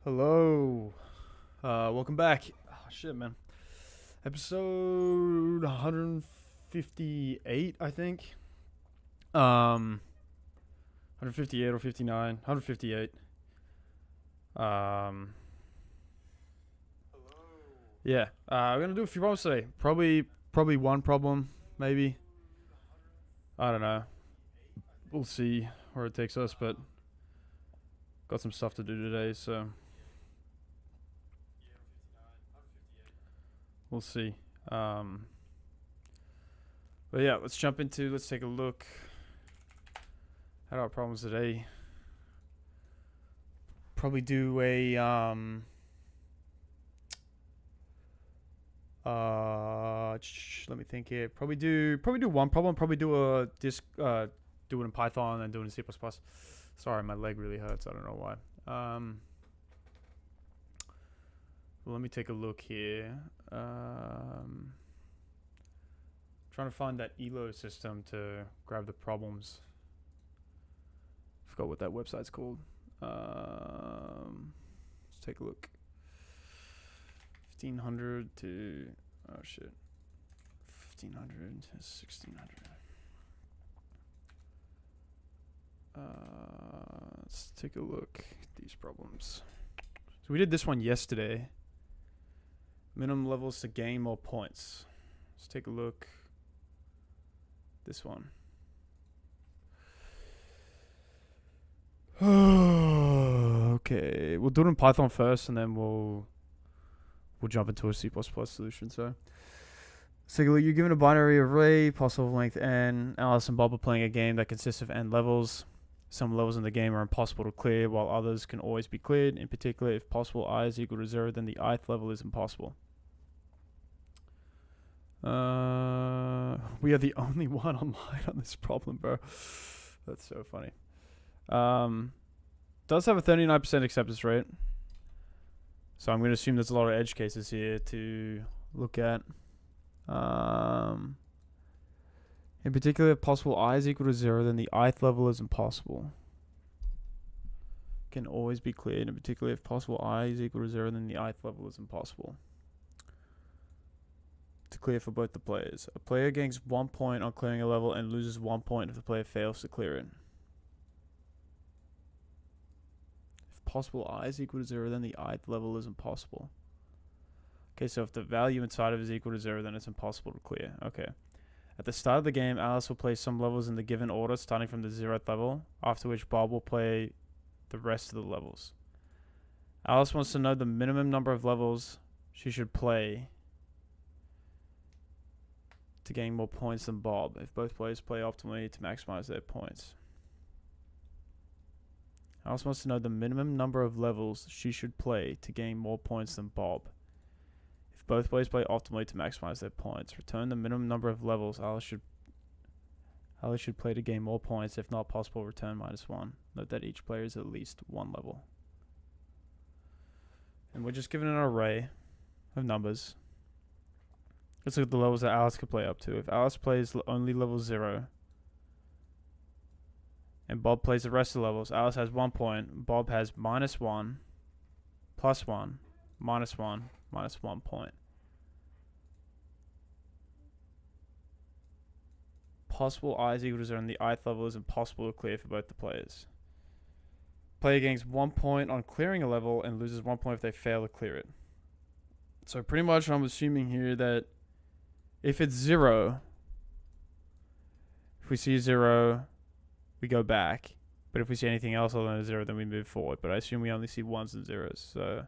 Hello. Welcome back. Oh, shit, man. Episode 158, I think. 158 or 59. 158. Yeah. We're gonna do a few problems today. Probably one problem, maybe. I don't know. We'll see where it takes us, but got some stuff to do today, so we'll see. But yeah, let's take a look at our problems today. Probably do a let me think here. Probably do one problem. Probably do a do it in Python and do it in C++. Sorry, my leg really hurts. I don't know why. Well, let me take a look here. Trying to find that ELO system to grab the problems. Forgot what that website's called. Let's take a look. 1500 to 1500 to 1600. Let's take a look at these problems. So we did this one yesterday. Minimum levels to gain more points. Let's take a look. This one. Okay, we'll do it in Python first, and then we'll jump into a C++ solution. So, let's take a look. You're given a binary array, possible length n. Alice and Bob are playing a game that consists of n levels. Some levels in the game are impossible to clear, while others can always be cleared. In particular, if possible I is equal to 0, then the ith level is impossible. We are the only one online on this problem, bro. That's so funny. Does have a 39% acceptance rate. So I'm going to assume there's a lot of edge cases here to look at. In particular, if possible I is equal to 0, then the ith level is impossible. Can always be cleared. In particular, if possible I is equal to 0, then the ith level is impossible to clear for both the players. A player gains 1 point on clearing a level and loses 1 point if the player fails to clear it. If possible I is equal to 0, then the ith level is impossible. Okay, so if the value inside of it is equal to 0, then it's impossible to clear. Okay. At the start of the game, Alice will play some levels in the given order, starting from the 0th level, after which Bob will play the rest of the levels. Alice wants to know the minimum number of levels she should play to gain more points than Bob, if both players play optimally to maximize their points. Alice wants to know the minimum number of levels she should play to gain more points than Bob. If both players play optimally to maximize their points, return the minimum number of levels Alice should play to gain more points. If not possible, return -1. Note that each player is at least one level. And we're just given an array of numbers. Let's look at the levels that Alice could play up to. If Alice plays only level 0 and Bob plays the rest of the levels, Alice has 1 point. Bob has -1, +1, -1, -1 point. Possible I is equal to 0 and the ith level is impossible to clear for both the players. Player gains 1 point on clearing a level and loses 1 point if they fail to clear it. So pretty much I'm assuming here that if it's 0, if we see 0, we go back. But if we see anything else other than a 0, then we move forward. But I assume we only see 1s and 0s. So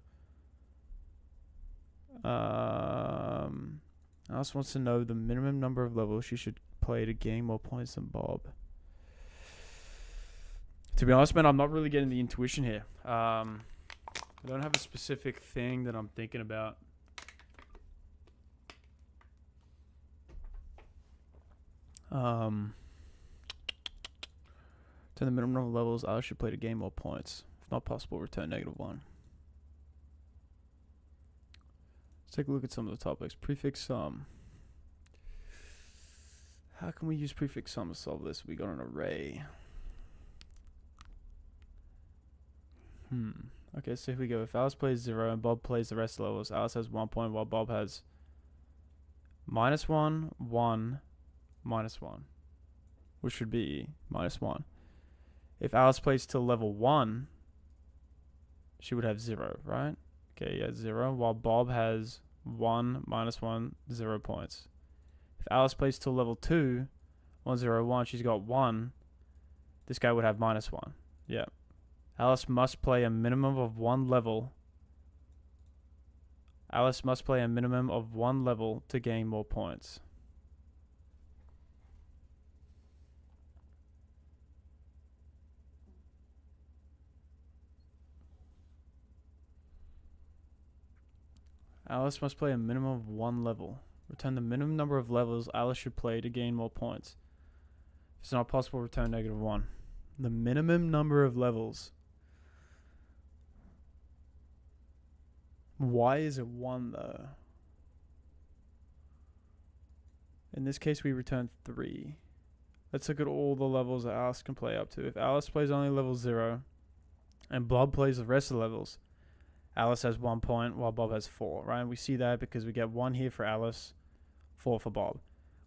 Alice wants to know the minimum number of levels she should play to gain more points than Bob. To be honest, man, I'm not really getting the intuition here. I don't have a specific thing that I'm thinking about. To the minimum number of levels, I should play to gain more points. If not possible, return -1. Let's take a look at some of the topics. Prefix sum. How can we use prefix sum to solve this? We got an array. Okay, so here we go. If Alice plays 0 and Bob plays the rest of the levels, Alice has 1 point while Bob has -1, 1, -1, which should be -1. If Alice plays till level 1, she would have 0, right? Okay, yeah, 0, while Bob has 1, -1, 0 points. If Alice plays till level 2, 1, 0, 1, she's got 1. This guy would have -1. Yeah. Alice must play a minimum of 1 level. Alice must play a minimum of 1 level to gain more points. Alice must play a minimum of 1 level. Return the minimum number of levels Alice should play to gain more points. If it's not possible, return -1. The minimum number of levels. Why is it 1 though? In this case, we return 3. Let's look at all the levels that Alice can play up to. If Alice plays only level 0 and Bob plays the rest of the levels, Alice has 1 point while Bob has 4, right? And we see that because we get 1 here for Alice, 4 for Bob.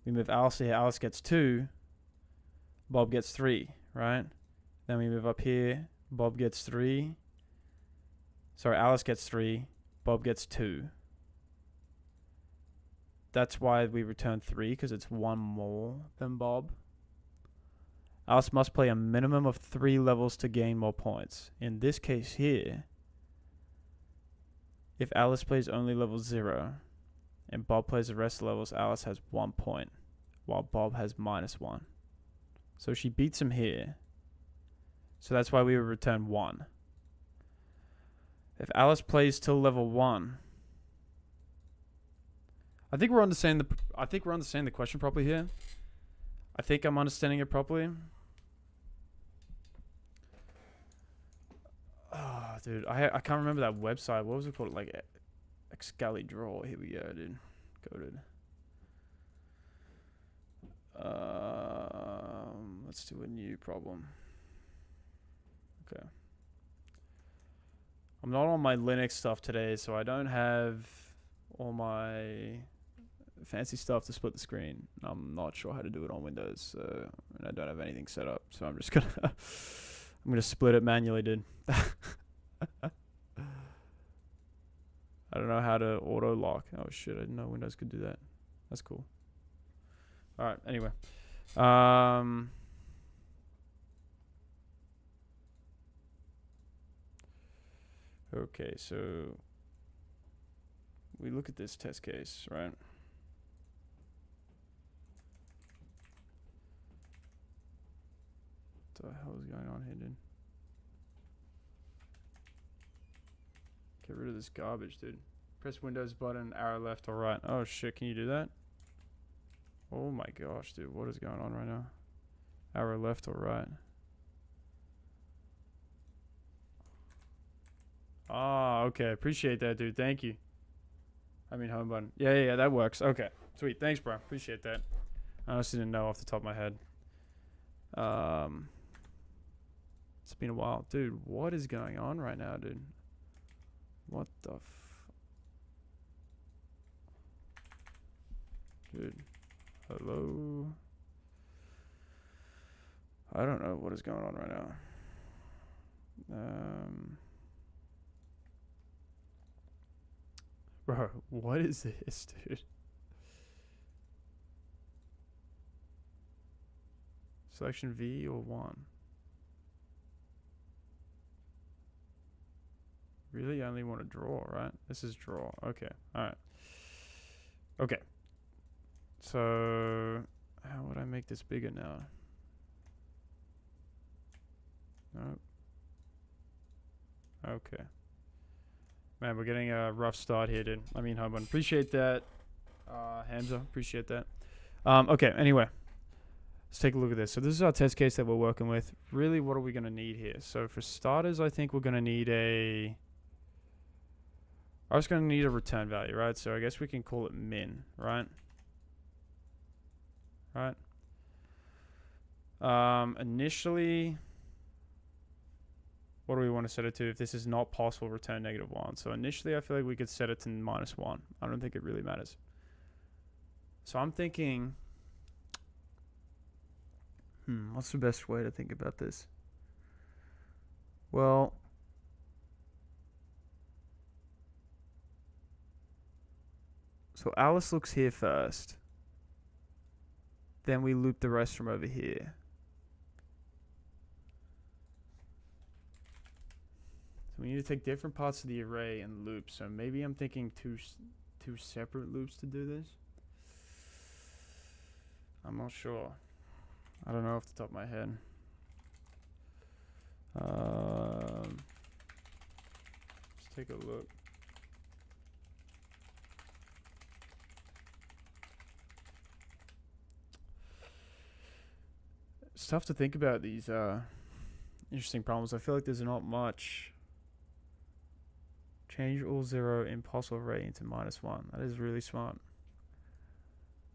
We move Alice here, Alice gets 2, Bob gets 3, right? Then we move up here, Bob gets 3. Sorry, Alice gets 3, Bob gets 2. That's why we return 3, because it's 1 more than Bob. Alice must play a minimum of 3 levels to gain more points. In this case here, if Alice plays only level 0 and Bob plays the rest of the levels, Alice has 1 point, while Bob has -1. So she beats him here. So that's why we would return 1. If Alice plays till level 1, I think we're understanding the question properly here. I think I'm understanding it properly. Oh, dude, I can't remember that website. What was it called? Like Excali Draw. Here we go, dude. Goated. Let's do a new problem. Okay. I'm not on my Linux stuff today, so I don't have all my fancy stuff to split the screen. I'm not sure how to do it on Windows, and I don't have anything set up, so I'm just gonna split it manually, dude. I don't know how to auto lock. Oh shit, I didn't know Windows could do that. That's cool. All right, anyway. Okay, so we look at this test case, right? What the hell is going on here, dude? Get rid of this garbage, dude. Press Windows button, arrow left or right. Oh shit, can you do that? Oh my gosh, dude, what is going on right now? Arrow left or right? Ah, okay. Appreciate that, dude. Thank you. I mean, home button. Yeah, that works. Okay. Sweet. Thanks, bro. Appreciate that. I honestly didn't know off the top of my head. It's been a while. Dude, what is going on right now, dude? What the Dude. Hello? I don't know what is going on right now. Bro, what is this, dude? Selection V or 1? Really? I only want to draw, right? This is draw. Okay. Alright. Okay. So, how would I make this bigger now? Nope. Okay. Man, we're getting a rough start here, dude. I mean, home button. Appreciate that. Hamza, appreciate that. Okay, anyway. Let's take a look at this. So this is our test case that we're working with. Really, what are we going to need here? So for starters, I think we're going to need I was going to need a return value, right? So I guess we can call it min, right? Right. Initially, What do we want to set it to? If this is not possible, return -1. So initially, I feel like we could set it to -1. I don't think it really matters. So I'm thinking, what's the best way to think about this? Well, so Alice looks here first. Then we loop the rest from over here. So we need to take different parts of the array and loop. So maybe I'm thinking two separate loops to do this. I'm not sure. I don't know off the top of my head. Let's take a look. It's tough to think about these interesting problems. I feel like there's not much. Change all 0 in possible array into -1. That is really smart.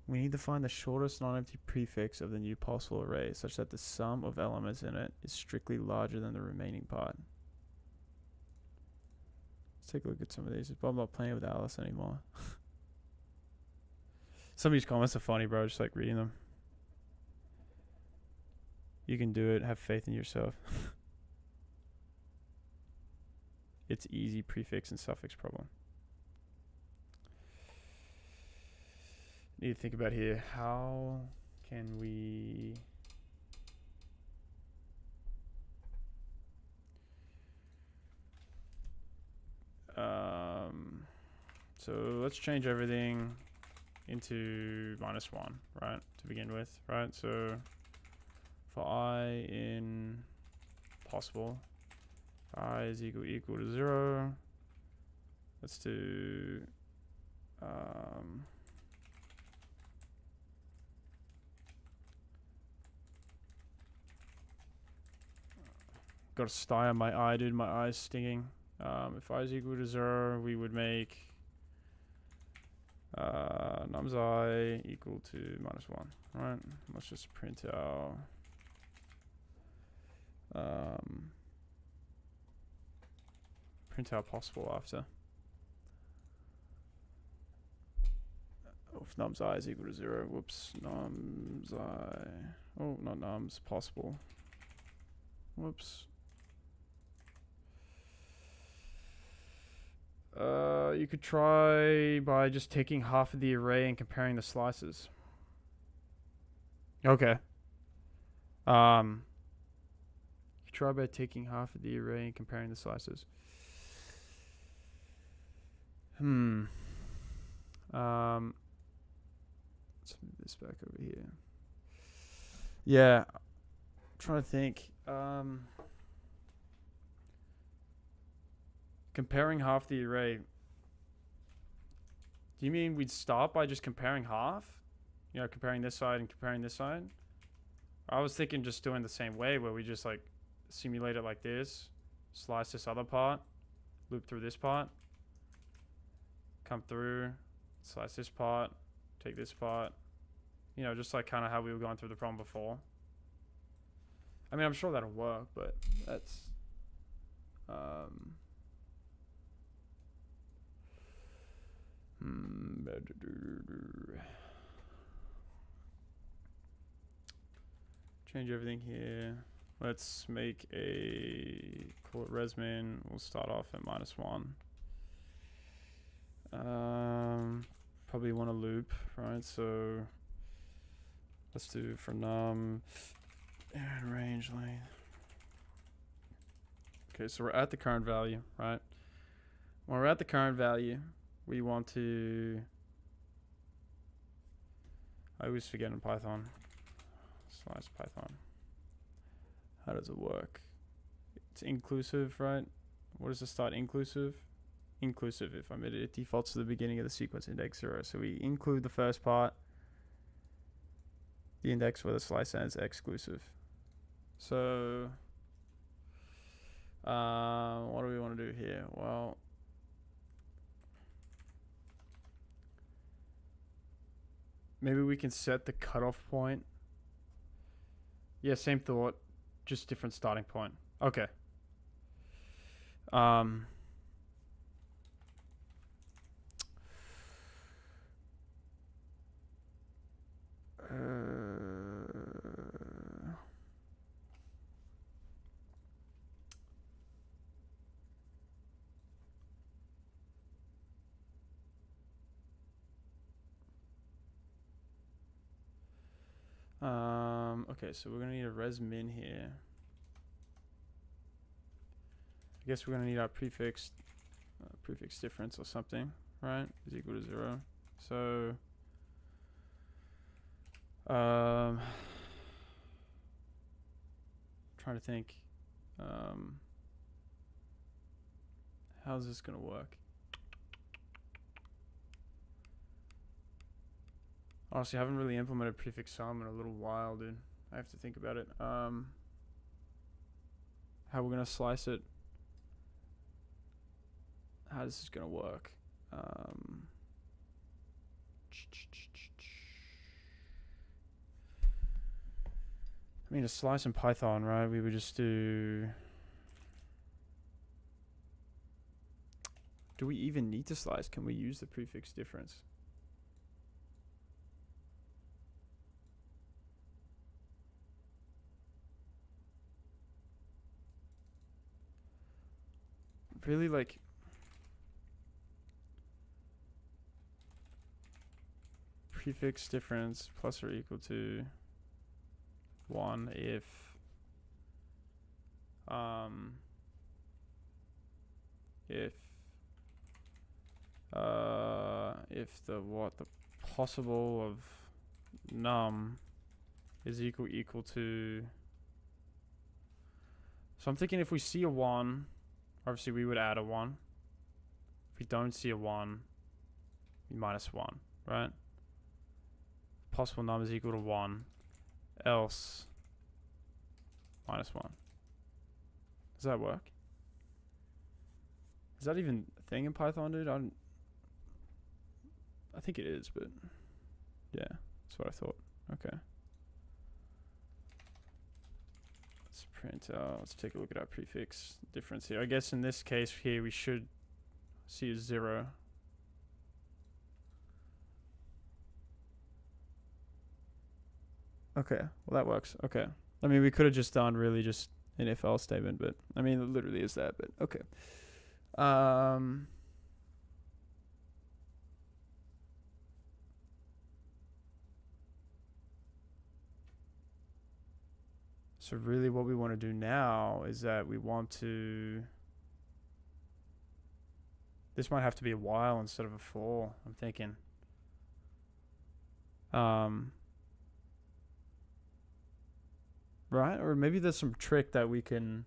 We need to find the shortest non-empty prefix of the new possible array such that the sum of elements in it is strictly larger than the remaining part. Let's take a look at some of these. I'm not playing with Alice anymore. Some of these comments are funny, bro. Just like reading them. You can do it. Have faith in yourself. It's easy prefix and suffix problem. Need to think about here. How can we so let's change everything into -1, right? To begin with, right? So for I in possible, I is equal to 0. Let's do got a sty on my eye, dude. My eye's stinging. If I is equal to 0, we would make num's I equal to -1, right? Let's just print out possible after. If num's I is equal to 0, whoops, num's I, oh, not num's, possible, whoops. You could try by just taking half of the array and comparing the slices. Okay. You could try by taking half of the array and comparing the slices. Let's move this back over here. Yeah, I'm trying to think. Comparing half the array. Do you mean we'd start by just comparing half? You know, comparing this side and comparing this side? I was thinking just doing the same way where we just like simulate it like this, slice this other part, loop through this part, come through, slice this part, take this part. You know, just like kind of how we were going through the problem before. I mean, I'm sure that'll work, but that's change everything here. Let's make call it resmin. We'll start off at -1. Probably want to loop, right? So let's do for num and range length. Okay, so we're at the current value, right? When we're at the current value, we want to, I always forget in Python, slice Python. How does it work? It's inclusive, right? What does it start inclusive? Inclusive, if I'm it defaults to the beginning of the sequence index 0. So we include the first part, the index where the slice ends exclusive. So what do we want to do here? Well, maybe we can set the cutoff point. Yeah, same thought, just different starting point. Okay. Okay, so we're gonna need a res min here. I guess we're gonna need our prefix difference or something, right? Is equal to 0. So, trying to think, how's this gonna work? Honestly, I haven't really implemented prefix sum in a little while, dude. I have to think about it. How we're gonna slice it. How this is gonna work. I mean, a slice in Python, right? We would just do... Do we even need to slice? Can we use the prefix difference? Really, like... Prefix difference plus or equal to 1 if the possible of num is equal to. So I'm thinking if we see a 1, obviously we would add a 1. If we don't see a 1, we minus 1, right? Possible num is equal to 1, else minus 1. Does that work? Is that even a thing in Python, dude? I think it is, but yeah, that's what I thought. Okay. Let's print out, let's take a look at our prefix difference here. I guess in this case here we should see a 0. Okay, well that works. Okay. I mean, we could have just done really just an if else statement, but I mean, it literally is that, but okay. So really what we want to do now is that we want to... This might have to be a while instead of a for, I'm thinking. Right? Or maybe there's some trick that we can...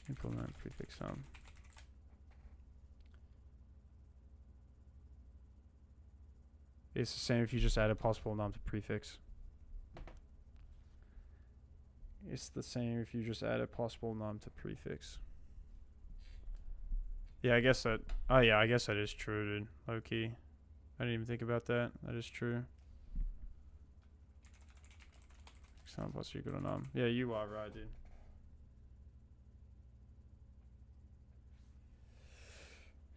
Implement prefix sum. It's the same if you just add a possible num to prefix. It's the same if you just add a possible num to prefix. Yeah, I guess that... Oh yeah, I guess that is true, dude. Low key. I didn't even think about that. That is true. Sum plus equal to num. Yeah, you are right, dude.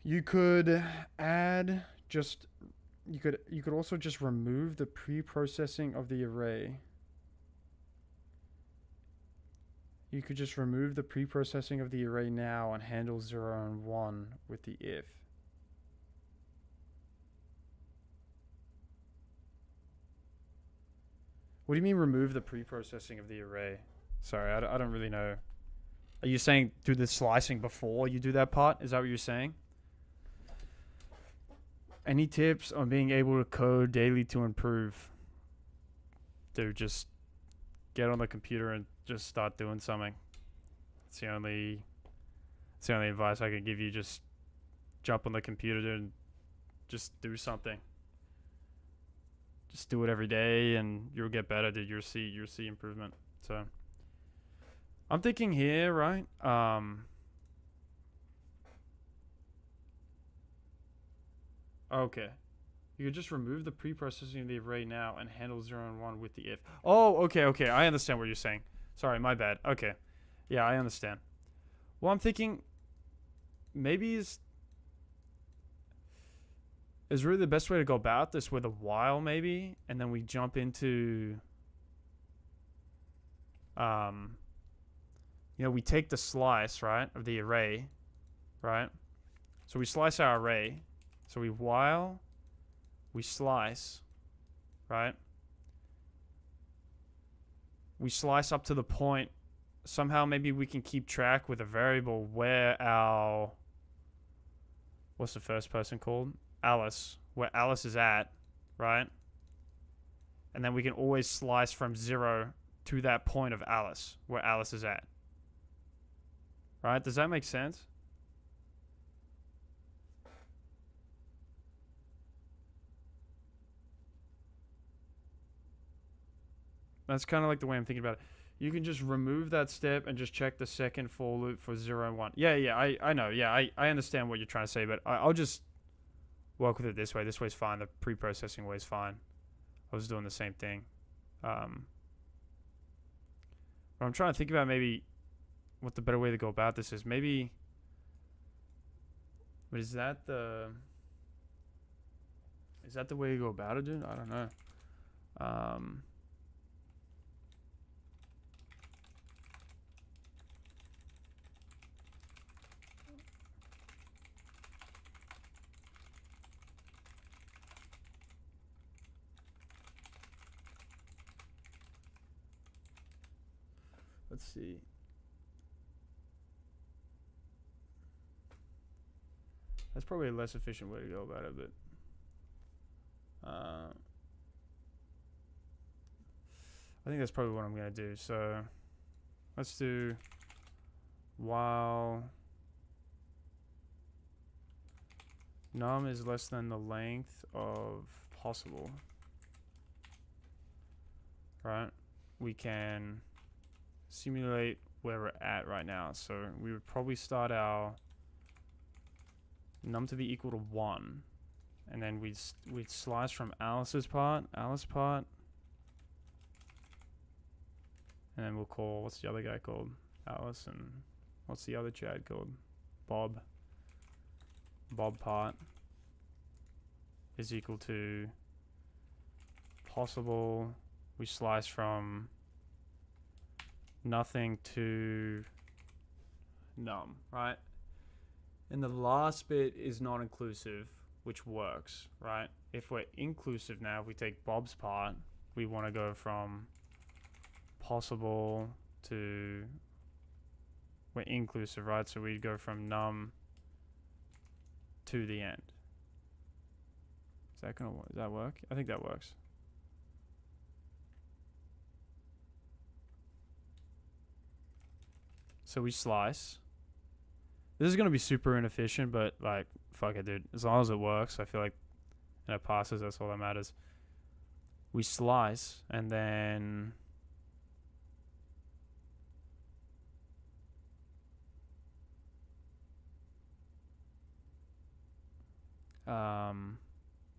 You could add just... You could also just remove the pre-processing of the array. You could just remove the pre-processing of the array now and handle 0 and 1 with the if. What do you mean remove the pre-processing of the array? Sorry, I don't really know. Are you saying do the slicing before you do that part? Is that what you're saying? Any tips on being able to code daily to improve? Dude, just get on the computer and just start doing something. It's the only advice I can give you. Just jump on the computer and just do something. Just do it every day and you'll get better, dude. You'll see improvement. So I'm thinking here, right? Okay. You could just remove the pre-processing of the array now and handle 0 and 1 with the if. Oh, okay, okay. I understand what you're saying. Sorry, my bad. Okay. Yeah, I understand. Well, I'm thinking maybe is really the best way to go about this with a while maybe, and then we jump into you know, we take the slice, right, of the array, right? So we slice our array. So we while, we slice, right? We slice up to the point, somehow maybe we can keep track with a variable where our, what's the first person called? Alice, where Alice is at, right? And then we can always slice from 0 to that point of Alice, where Alice is at. Right? Does that make sense? That's kind of like the way I'm thinking about it. You can just remove that step and just check the second for loop for 0 and 1. Yeah, I know. Yeah, I understand what you're trying to say, but I'll just work with it this way. This way's fine. The pre-processing way's fine. I was doing the same thing. But I'm trying to think about maybe what the better way to go about this is. Maybe, but is that the way to go about it, dude? I don't know. Let's see. That's probably a less efficient way to go about it, but I think that's probably what I'm going to do. So let's do while num is less than the length of possible, right? We can simulate where we're at right now. So we would probably start our num to be equal to 1, and then we'd slice from Alice part, and then we'll call, what's the other guy called? Alice, and what's the other Chad called? Bob part is equal to possible. We slice from nothing to num, right? And the last bit is not inclusive, which works, right? If we're inclusive now, if we take Bob's part, we want to go from possible to, we're inclusive, right? So we'd go from num to the end. Is that gonna work? Does that work? I think that works. So we slice. This is going to be super inefficient, but like, fuck it, dude. As long as it works, I feel like, and it passes, that's all that matters. We slice, and then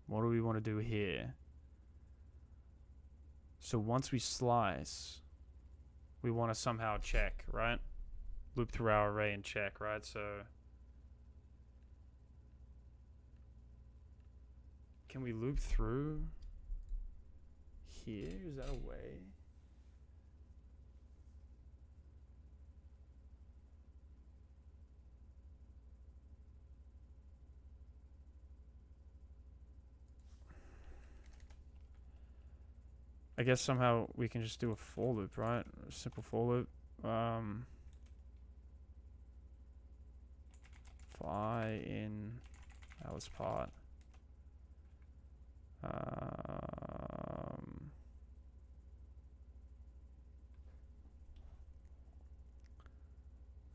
what do we want to do here? So once we slice, we want to somehow check, right? Loop through our array and check, right? So can we loop through here? Is that a way? I guess somehow we can just do a for loop, right? A simple for loop. Phi in Alice part.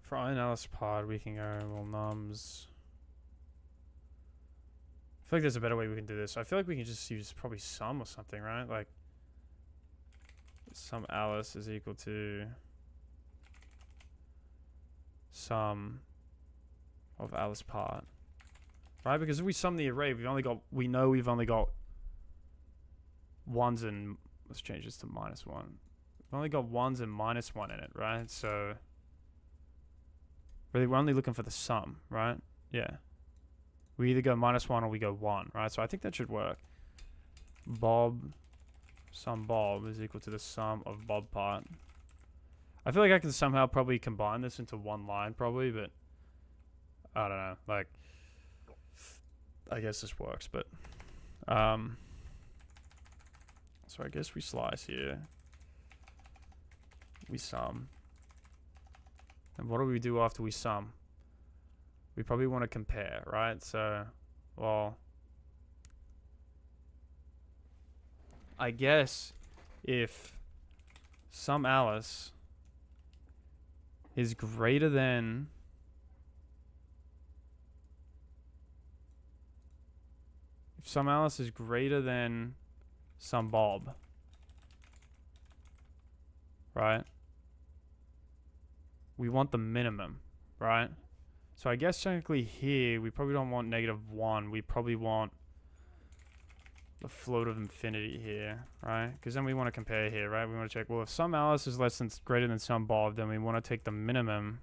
For I in Alice part, we can go, well, nums. I feel like there's a better way we can do this. I feel like we can just use probably sum or something, right? Like, sum Alice is equal to sum of Alice part, right? Because if we sum the array, we know we've only got ones and, let's change this to -1. We've only got ones and -1 in it, right? So really we're only looking for the sum, right? Yeah. We either go -1 or we go 1, right? So I think that should work. Bob, sum Bob is equal to the sum of Bob part. I feel like I can somehow probably combine this into one line probably, but I don't know. Like, I guess this works, but so I guess we slice here. We sum. And what do we do after we sum? We probably want to compare, right? So, well, I guess if sum Alice is greater than sum Alice is greater than sum Bob, right? We want the minimum, right? So I guess technically here, we probably don't want -1. We probably want the float of infinity here, right? Because then we want to compare here, right? We want to check, well, if sum Alice is greater than sum Bob, then we want to take the minimum.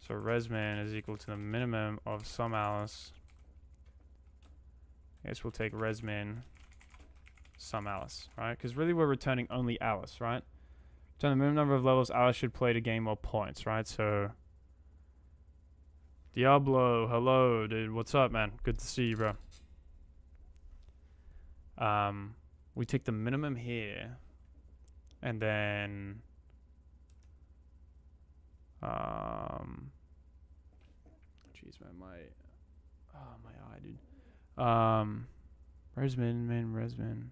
So resmin is equal to the minimum of sum Alice. I guess we'll take resmin sum Alice, right? Because really we're returning only Alice, right? Return the minimum number of levels Alice should play to gain more points, right? So Diablo, hello, dude. What's up, man? Good to see you, bro. We take the minimum here, and then jeez, man, my eye, dude. Resmin.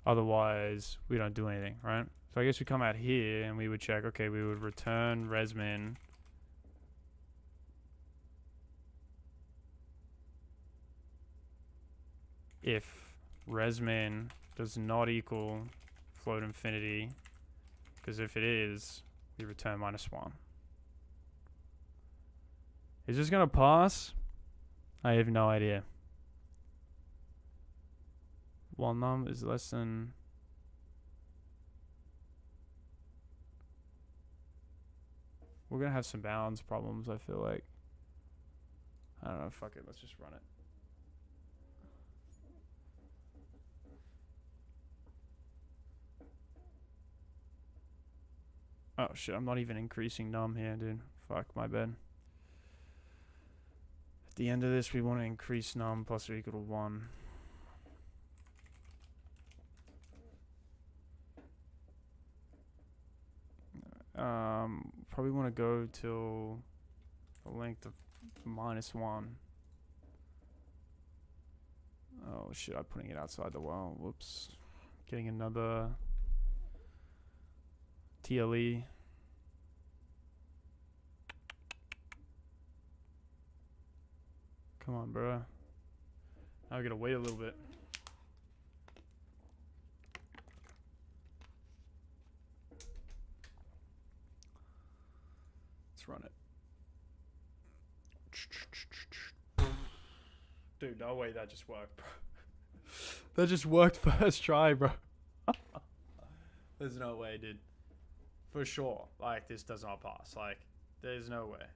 Otherwise, we don't do anything, right? So I guess we come out here and we would check. Okay, we would return resmin. If resmin does not equal float infinity, because if it is, we return -1. Is this gonna pass? I have no idea. While num is less than we're gonna have some balance problems, I feel like. I don't know, fuck it, let's just run it. Oh shit, I'm not even increasing num here, dude. Fuck, my bad. At the end of this, we want to increase num plus or equal to 1. Probably want to go till a length of -1. Oh shit, I'm putting it outside the while. Whoops. Getting another TLE. Come on, bro. Now I gotta wait a little bit. Let's run it. Dude, no way that just worked, bro. That just worked first try, bro. There's no way, dude. For sure. Like, this does not pass. Like, there's no way.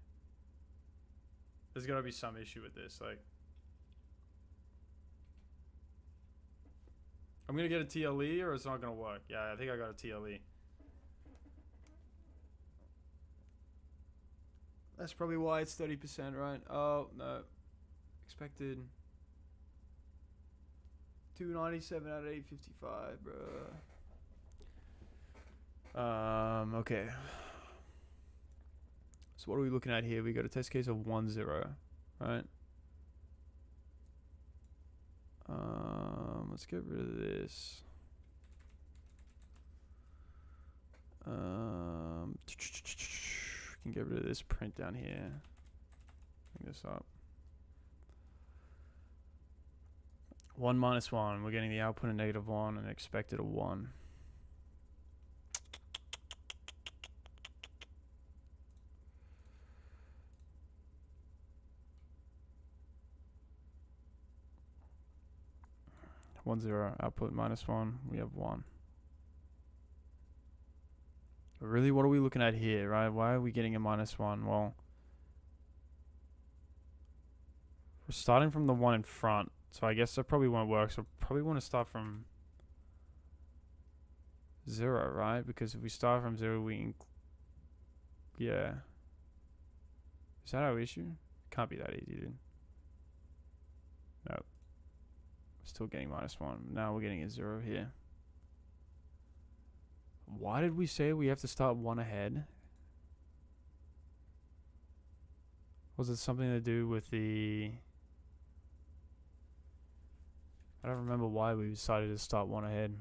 There's gotta be some issue with this. Like, I'm gonna get a TLE or it's not gonna work. Yeah, I think I got a TLE. That's probably why it's 30%, right? Oh, no. Expected 297 out of 855, bro. Okay. So what are we looking at here? We got a test case of 1-0, right? Let's get rid of this. Can get rid of this print down here. Bring this up. 1 minus 1. We're getting the output of -1 and expected a 1. 1 0 output -1. We have 1. But really, what are we looking at here, right? Why are we getting a -1? Well, we're starting from the 1 in front, so I guess that probably won't work. So probably want to start from 0, right? Because if we start from 0, yeah. Is that our issue? Can't be that easy, dude. Nope. Still getting -1. Now we're getting a 0 here. Why did we say we have to start 1 ahead? Was it something to do with the... I don't remember why we decided to start 1 ahead.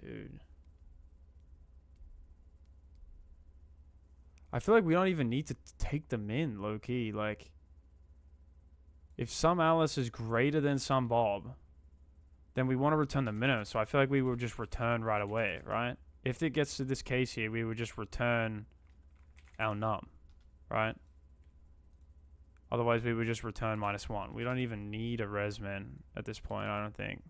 Dude. I feel like we don't even need to take them in, low-key. Like, if some Alice is greater than some Bob, then we want to return the minimum. So I feel like we will just return right away, right? If it gets to this case here, we would just return our num, right? Otherwise, we would just return -1. We don't even need a resmin at this point, I don't think.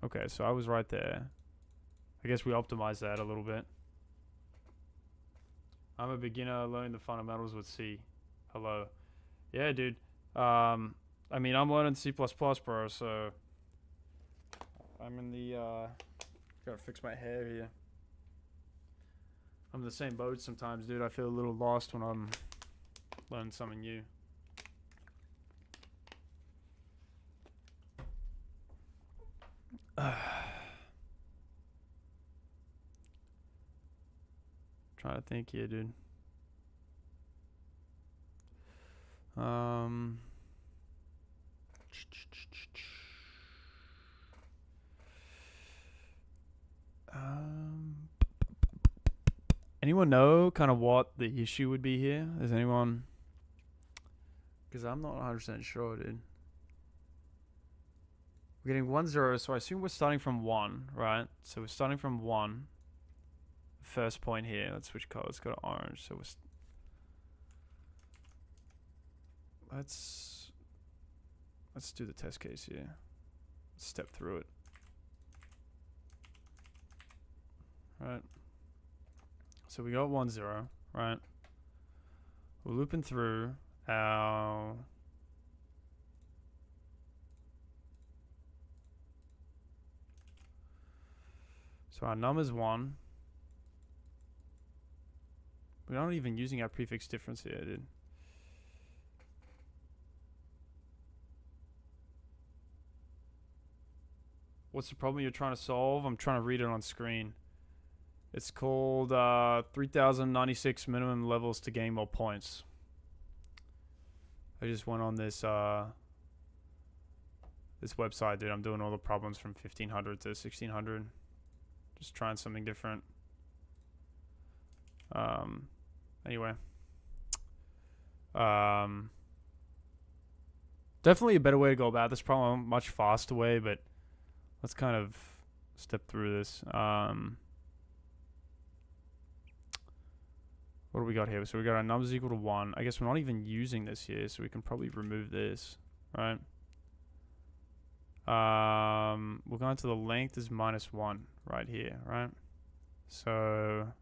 Okay, so I was right there. I guess we optimized that a little bit. I'm a beginner learning the fundamentals with C. Hello. Yeah, dude. I mean, I'm learning C++, bro, so... I'm in the, gotta fix my hair here. I'm in the same boat sometimes, dude. I feel a little lost when I'm learning something new. Trying to think here, dude. Anyone know kind of what the issue would be here? Is anyone? Because I'm not 100% sure, dude. We're getting 1 0, so I assume we're starting from 1, right? So we're starting from 1. First point here. Let's switch colors. Go to orange. So let's do the test case here. Let's step through it. Right. So we got 1 0, right? We're looping through our so our num is 1. We're not even using our prefix difference here, dude. What's the problem you're trying to solve? I'm trying to read it on screen. It's called 3096 minimum levels to gain more points. I just went on this this website, dude. I'm doing all the problems from 1500 to 1600. Just trying something different. Anyway. Definitely a better way to go about this problem. A much faster way, but let's kind of step through this. What do we got here? So we got our numbers equal to 1. I guess we're not even using this here, so we can probably remove this, right? We're going to the length is -1 right here, right? So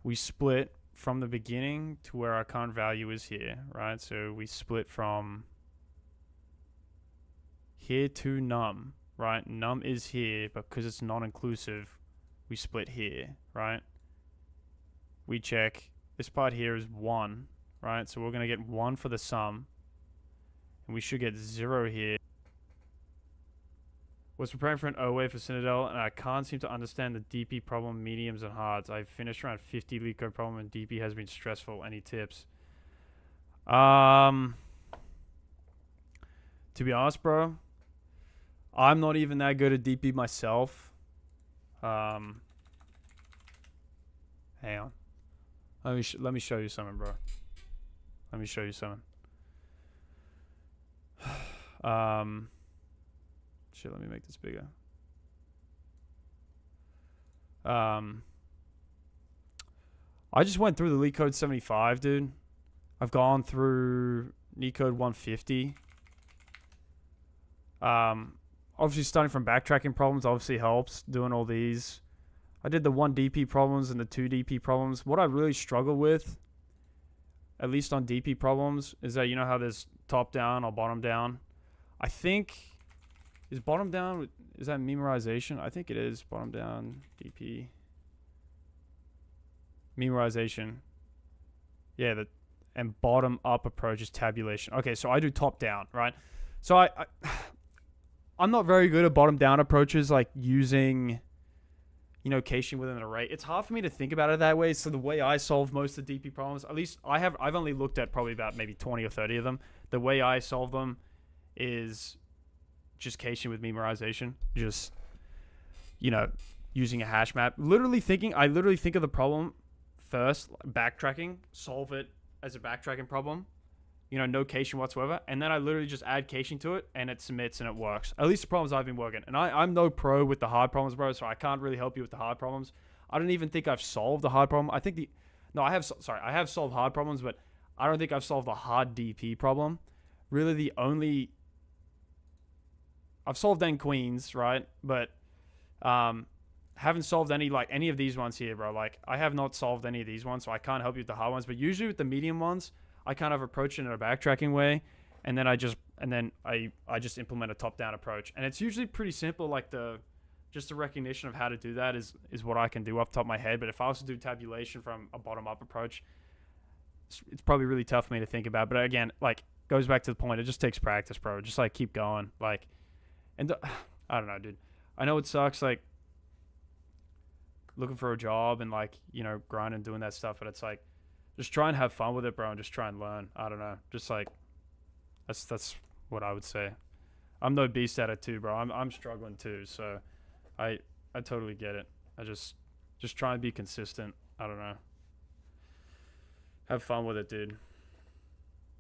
we split from the beginning to where our current value is here, right? So we split from here to num, right? Num is here, but because it's non-inclusive, we split here, right? We check this part here is 1, right? So we're going to get 1 for the sum, and we should get 0 here. Was preparing for an OA for Citadel, and I can't seem to understand the DP problem, mediums and hards. I've finished around 50 leetcode problem, and DP has been stressful. Any tips? To be honest, bro, I'm not even that good at DP myself. Hang on. Let me show you something, bro. Let me show you something. Shit, let me make this bigger. I just went through the LeetCode 75, dude. I've gone through LeetCode 150. Obviously starting from backtracking problems obviously helps, doing all these. I did the 1 DP problems and the 2 DP problems. What I really struggle with, at least on DP problems, is that you know how there's top down or bottom down? I think, is bottom down, is that memorization? I think it is bottom down, DP. Memorization. Yeah, and bottom up approach is tabulation. Okay, so I do top down, right? So I'm not very good at bottom down approaches, like using, you know, caching within an array. It's hard for me to think about it that way. So the way I solve most of the DP problems, at least I've only looked at probably about maybe 20 or 30 of them. The way I solve them is just caching with memorization. Just, you know, using a hash map. I literally think of the problem first, backtracking, solve it as a backtracking problem. You know, no caching whatsoever. And then I literally just add caching to it and it submits and it works. At least the problems I've been working. And I'm no pro with the hard problems, bro, so I can't really help you with the hard problems. I don't even think I've solved the hard problem. I have solved hard problems, but I don't think I've solved the hard DP problem. Really I've solved N queens, right? But haven't solved any of these ones here, bro. Like, I have not solved any of these ones, so I can't help you with the hard ones. But usually with the medium ones, I kind of approach it in a backtracking way, and then I just implement a top-down approach, and it's usually pretty simple. Like just the recognition of how to do that is what I can do off the top of my head. But if I was to do tabulation from a bottom-up approach, it's probably really tough for me to think about. But again, like, goes back to the point. It just takes practice, bro. Just like keep going, like, and I don't know, dude. I know it sucks, like looking for a job and like, you know, grinding and doing that stuff, but it's like, just try and have fun with it, bro, and just try and learn. I don't know. Just like, that's what I would say. I'm no beast at it too, bro. I'm struggling too, so I totally get it. I just try and be consistent. I don't know. Have fun with it, dude.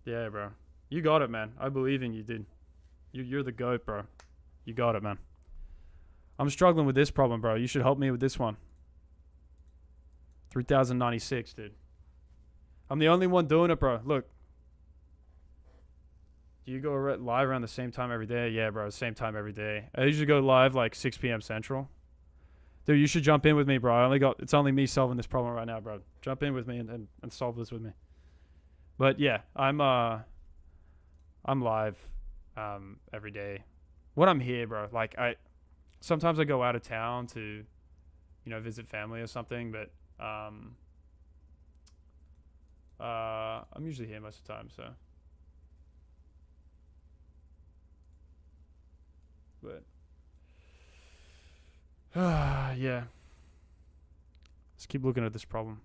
Yeah, bro. You got it, man. I believe in you, dude. You're the GOAT, bro. You got it, man. I'm struggling with this problem, bro. You should help me with this one. 3096, dude. I'm the only one doing it, bro. Look. Do you go live around the same time every day? Yeah, bro. Same time every day. I usually go live like 6 p.m. Central. Dude, you should jump in with me, bro. It's only me solving this problem right now, bro. Jump in with me and solve this with me. But yeah, I'm live every day. When I'm here, bro, like sometimes I go out of town to, you know, visit family or something, but I'm usually here most of the time, so. But yeah. Let's keep looking at this problem.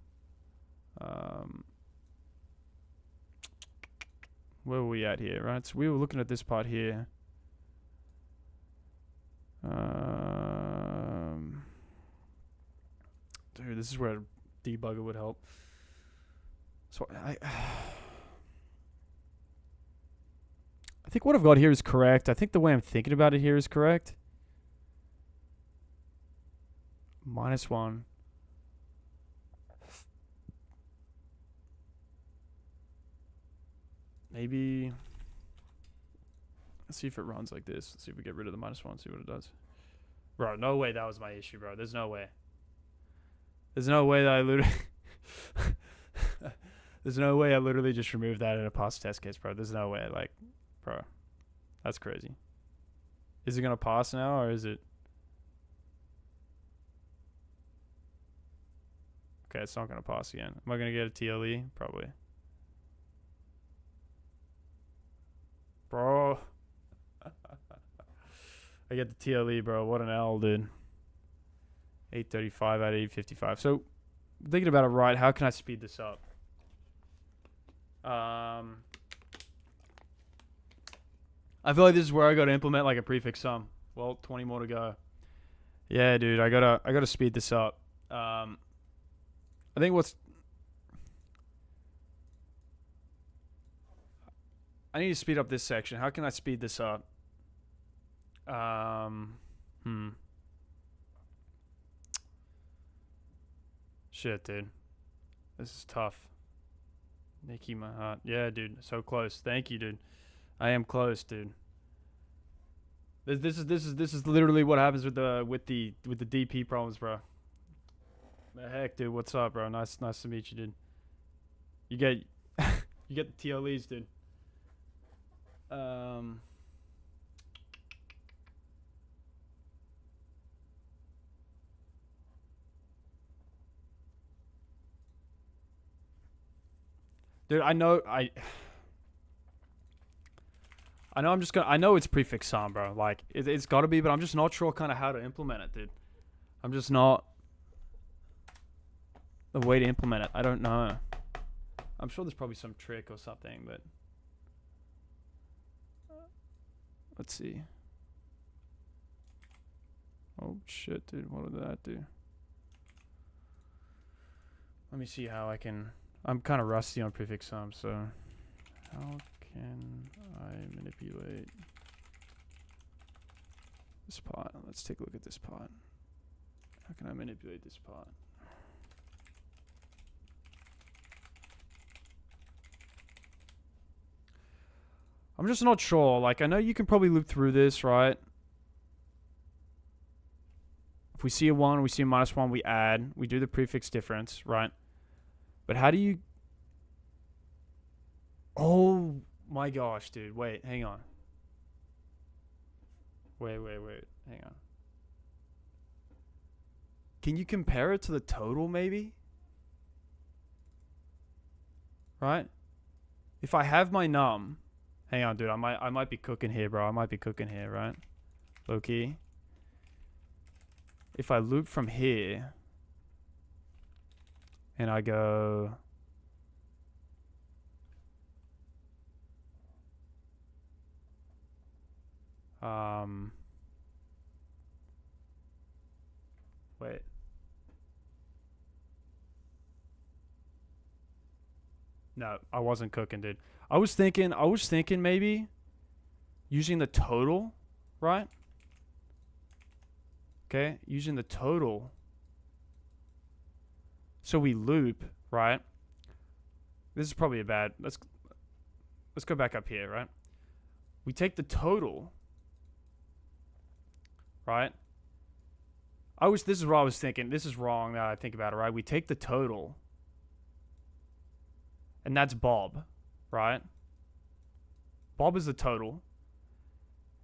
Where were we at here, right? So we were looking at this part here. Dude, this is where a debugger would help. So I think what I've got here is correct. I think the way I'm thinking about it here is correct. -1. Maybe. Let's see if it runs like this. Let's see if we get rid of the -1, see what it does. Bro, no way that was my issue, bro. There's no way. There's no way that I literally... There's no way I literally just removed that in a pass test case, bro. There's no way. Like, bro, that's crazy. Is it going to pass now, or is it... Okay, it's not going to pass again. Am I going to get a TLE? Probably. Bro. I get the TLE, bro. What an L, dude. 835 out of 855. So, thinking about it right, how can I speed this up? I feel like this is where I got to implement like a prefix sum. Well, 20 more to go. Yeah, dude, I gotta speed this up. I think I need to speed up this section. How can I speed this up? Shit, dude. This is tough. Nikki, my heart. Yeah, dude. So close. Thank you, dude. I am close, dude. This is literally what happens with the DP problems, bro. The heck, dude. What's up, bro? Nice to meet you, dude. You get you get the TLEs, dude. Dude, I know I know it's prefix sum, bro. Like it's got to be, but I'm just not sure kind of how to implement it, dude. I'm just not the way to implement it. I don't know. I'm sure there's probably some trick or something, but let's see. Oh shit, dude. What did that do? Let me see how I can. I'm kind of rusty on prefix sum, so how can I manipulate this part? Let's take a look at this part. How can I manipulate this part? I'm just not sure. Like, I know you can probably loop through this, right? If we see a 1, we see a -1, we add. We do the prefix difference, right? But how do you... Oh my gosh, dude. Wait, hang on. Wait. Hang on. Can you compare it to the total, maybe? Right? If I have my num... Hang on, dude. I might be cooking here, bro. I might be cooking here, right? Low key. If I loop from here... And I go... Wait. No, I wasn't cooking, dude. I was thinking maybe using the total, right? Okay, using the total. So we loop, right? This is probably a bad. Let's go back up here, right? We take the total, right? This is what I was thinking. This is wrong now that I think about it, right? We take the total, and that's Bob, right? Bob is the total.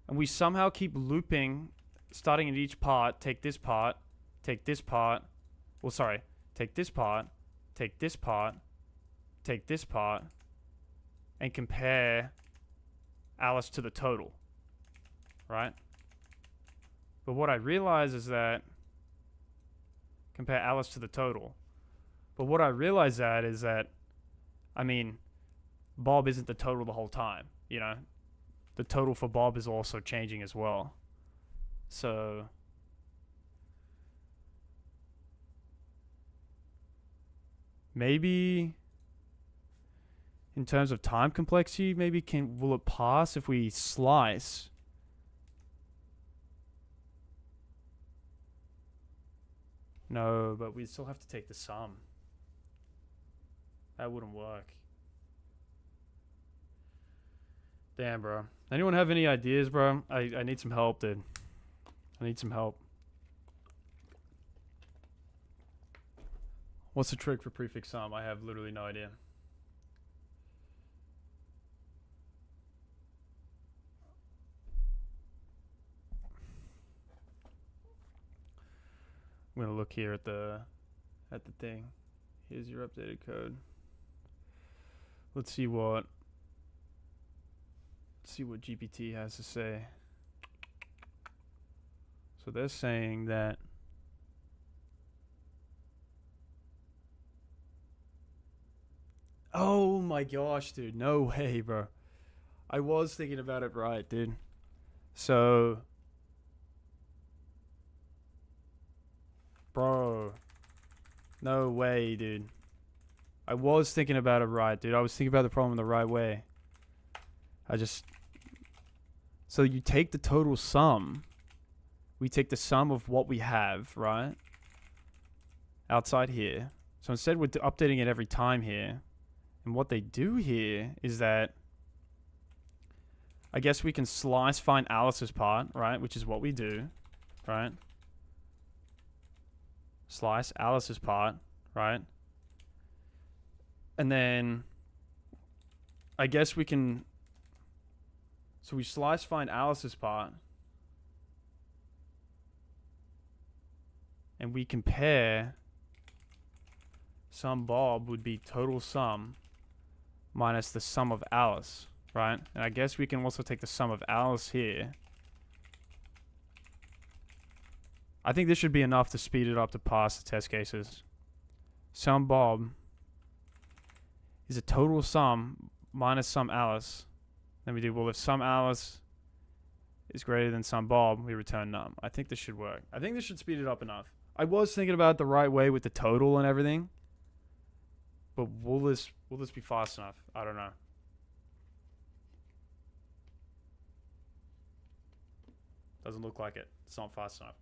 And we somehow keep looping, starting at each part, take this part, take this part. Well, sorry. Take this part, take this part, take this part, and compare Alice to the total, right? But what I realize is that compare Alice to the total. But what I realize is that, I mean, Bob isn't the total the whole time, you know? The total for Bob is also changing as well. So... maybe in terms of time complexity, will it pass if we slice? No, but we still have to take the sum. That wouldn't work. Damn, bro. Anyone have any ideas, bro? I need some help, dude. I need some help. What's the trick for prefix sum? I have literally no idea. I'm gonna look here at the thing. Here's your updated code. Let's see what GPT has to say. So they're saying that oh my gosh, dude. No way, bro. I was thinking about it right, dude. So... bro. No way, dude. I was thinking about it right, dude. I was thinking about the problem the right way. So you take the total sum. We take the sum of what we have, right? Outside here. So instead we're updating it every time here. And what they do here is that I guess we can slice find Alice's part, right? Which is what we do, right? Slice Alice's part, right? And then I guess we can... So we slice find Alice's part. And we compare sum Bob would be total sum minus the sum of Alice, right? And I guess we can also take the sum of Alice here. I think this should be enough to speed it up to pass the test cases. Sum Bob is a total sum minus sum Alice. Then we do, well, if sum Alice is greater than sum Bob, we return num. I think this should work. I think this should speed it up enough. I was thinking about it the right way with the total and everything. But will this be fast enough? I don't know. Doesn't look like it. It's not fast enough.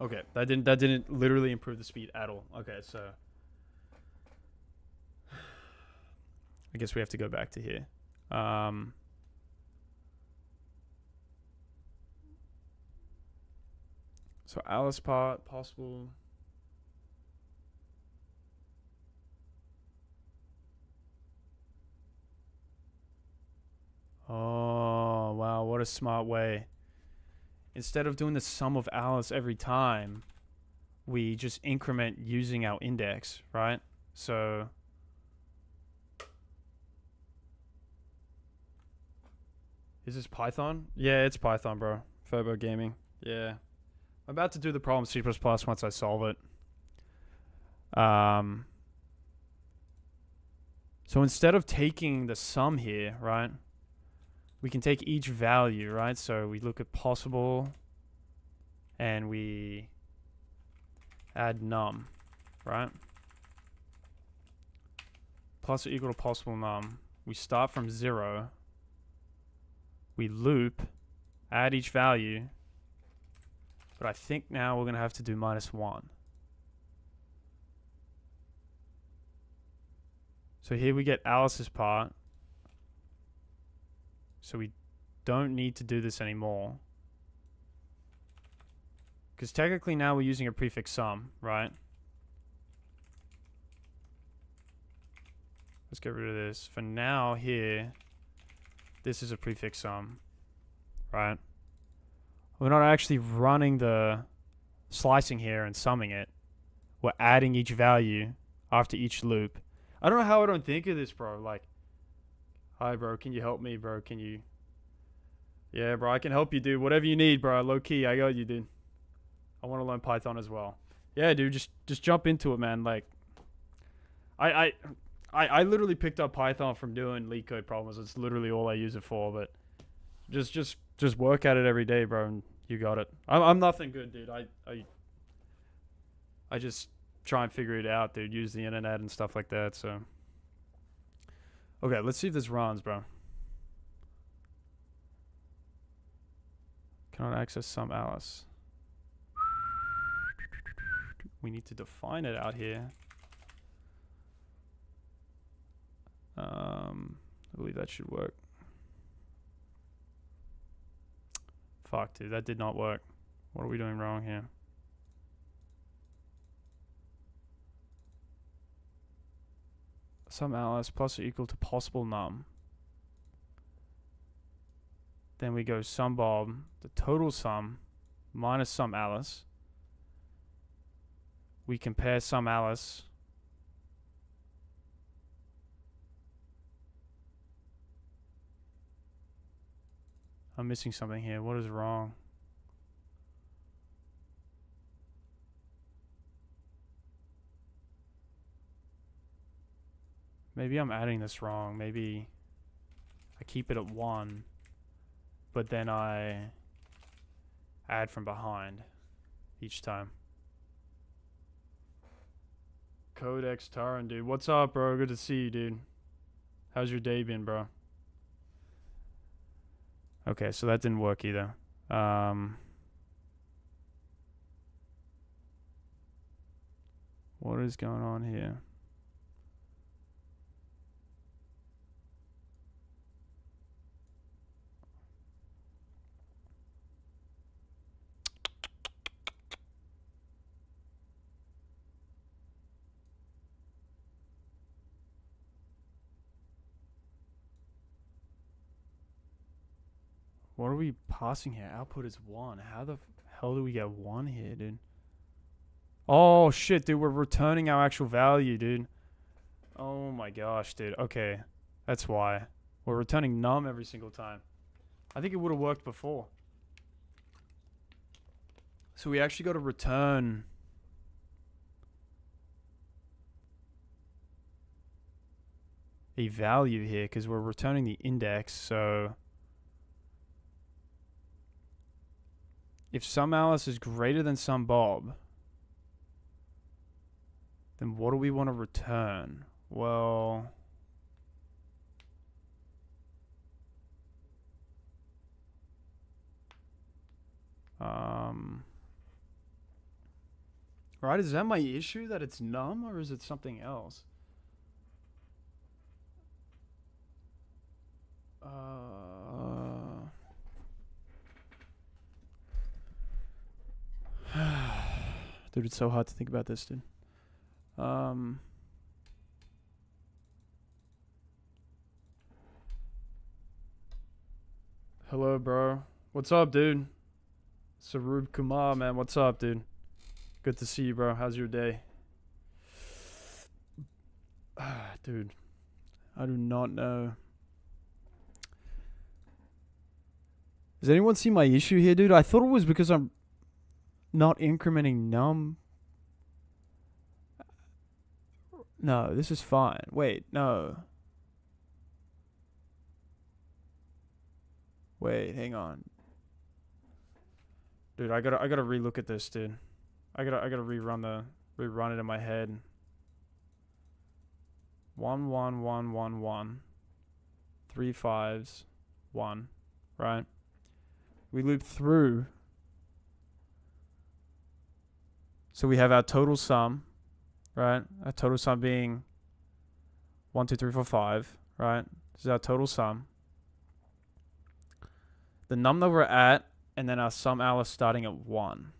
Okay, that didn't literally improve the speed at all. Okay, so I guess we have to go back to here. So Alice part possible. Oh, wow, what a smart way. Instead of doing the sum of Alice every time, we just increment using our index, right? So is this Python? Yeah, it's Python, bro. Ferbo Gaming. Yeah. I'm about to do the problem C++ once I solve it. So instead of taking the sum here, right, we can take each value, right? So we look at possible and we add num, right? Plus or equal to possible num. We start from 0. We loop, add each value. But I think now we're going to have to do -1. So here we get Alice's part. So we don't need to do this anymore. Because technically now we're using a prefix sum, right? Let's get rid of this. For now here, this is a prefix sum, right? We're not actually running the slicing here and summing it. We're adding each value after each loop. I don't know how I don't think of this, bro. Like, hi, bro. Can you help me, bro? Can you... Yeah, bro. I can help you, dude. Whatever you need, bro. Low key, I got you, dude. I want to learn Python as well. Yeah, dude. Just jump into it, man. Like, I literally picked up Python from doing leetcode problems. It's literally all I use it for. But just work at it every day, bro, and you got it. I'm nothing good, dude. I just try and figure it out, dude. Use the internet and stuff like that. So, okay, let's see if this runs, bro. Cannot access sum Alice. We need to define it out here. I believe that should work. Fuck, dude, that did not work. What are we doing wrong here? Sum Alice plus or equal to possible num. Then we go sum Bob, the total sum, minus sum Alice. We compare sum Alice. I'm missing something here. What is wrong? Maybe I'm adding this wrong. Maybe I keep it at 1, but then I add from behind each time. Codex Taran, dude. What's up, bro? Good to see you, dude. How's your day been, bro? Okay, so that didn't work either. What is going on here? What are we passing here? Output is 1. How the hell do we get 1 here, dude? Oh, shit, dude. We're returning our actual value, dude. Oh, my gosh, dude. Okay. That's why. We're returning num every single time. I think it would have worked before. So we actually got to return a value here because we're returning the index. So if sum Alice is greater than sum Bob, then what do we want to return? Well, right, is that my issue that it's num, or is it something else? Dude, it's so hard to think about this, dude. Hello, bro. What's up, dude? Sarub Kumar, man. What's up, dude? Good to see you, bro. How's your day? Dude, I do not know. Does anyone see my issue here, dude? I thought it was because I'm not incrementing num. No, this is fine. Wait, no. Wait, hang on. Dude, I gotta relook at this, dude. I gotta rerun it in my head. 1 1 1 1 1. 3 5s 1. Right? We loop through. So we have our total sum, right? Our total sum being 1 2 3 4 5, right? This is our total sum. The num that we're at, and then our sum Alice starting at 1.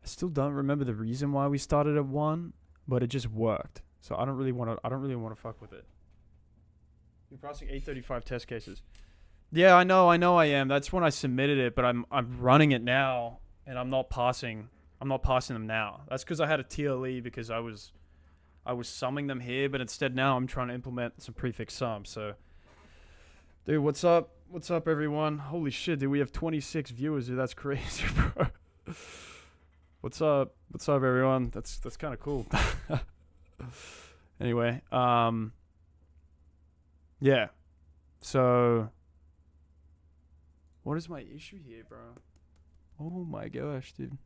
I still don't remember the reason why we started at 1, but it just worked. So I don't really want to fuck with it. You're processing 835 test cases. Yeah, I know I am. That's when I submitted it, but I'm running it now, and I'm not passing them now. That's because I had a TLE because I was summing them here, but instead now I'm trying to implement some prefix sum. So, dude, what's up? What's up, everyone? Holy shit, dude, we have 26 viewers, dude. That's crazy, bro. What's up? What's up, everyone? That's kind of cool. Anyway, yeah. So, what is my issue here, bro? Oh my gosh, dude.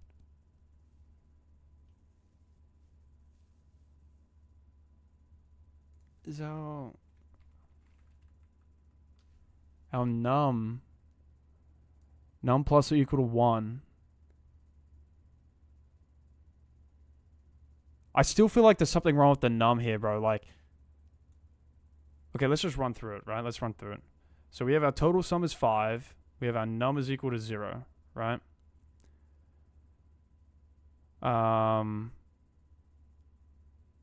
Is our num plus or equal to 1. I still feel like there's something wrong with the num here, bro. Like, okay, let's just run through it, right? Let's run through it. So we have our total sum is 5. We have our num is equal to 0, right?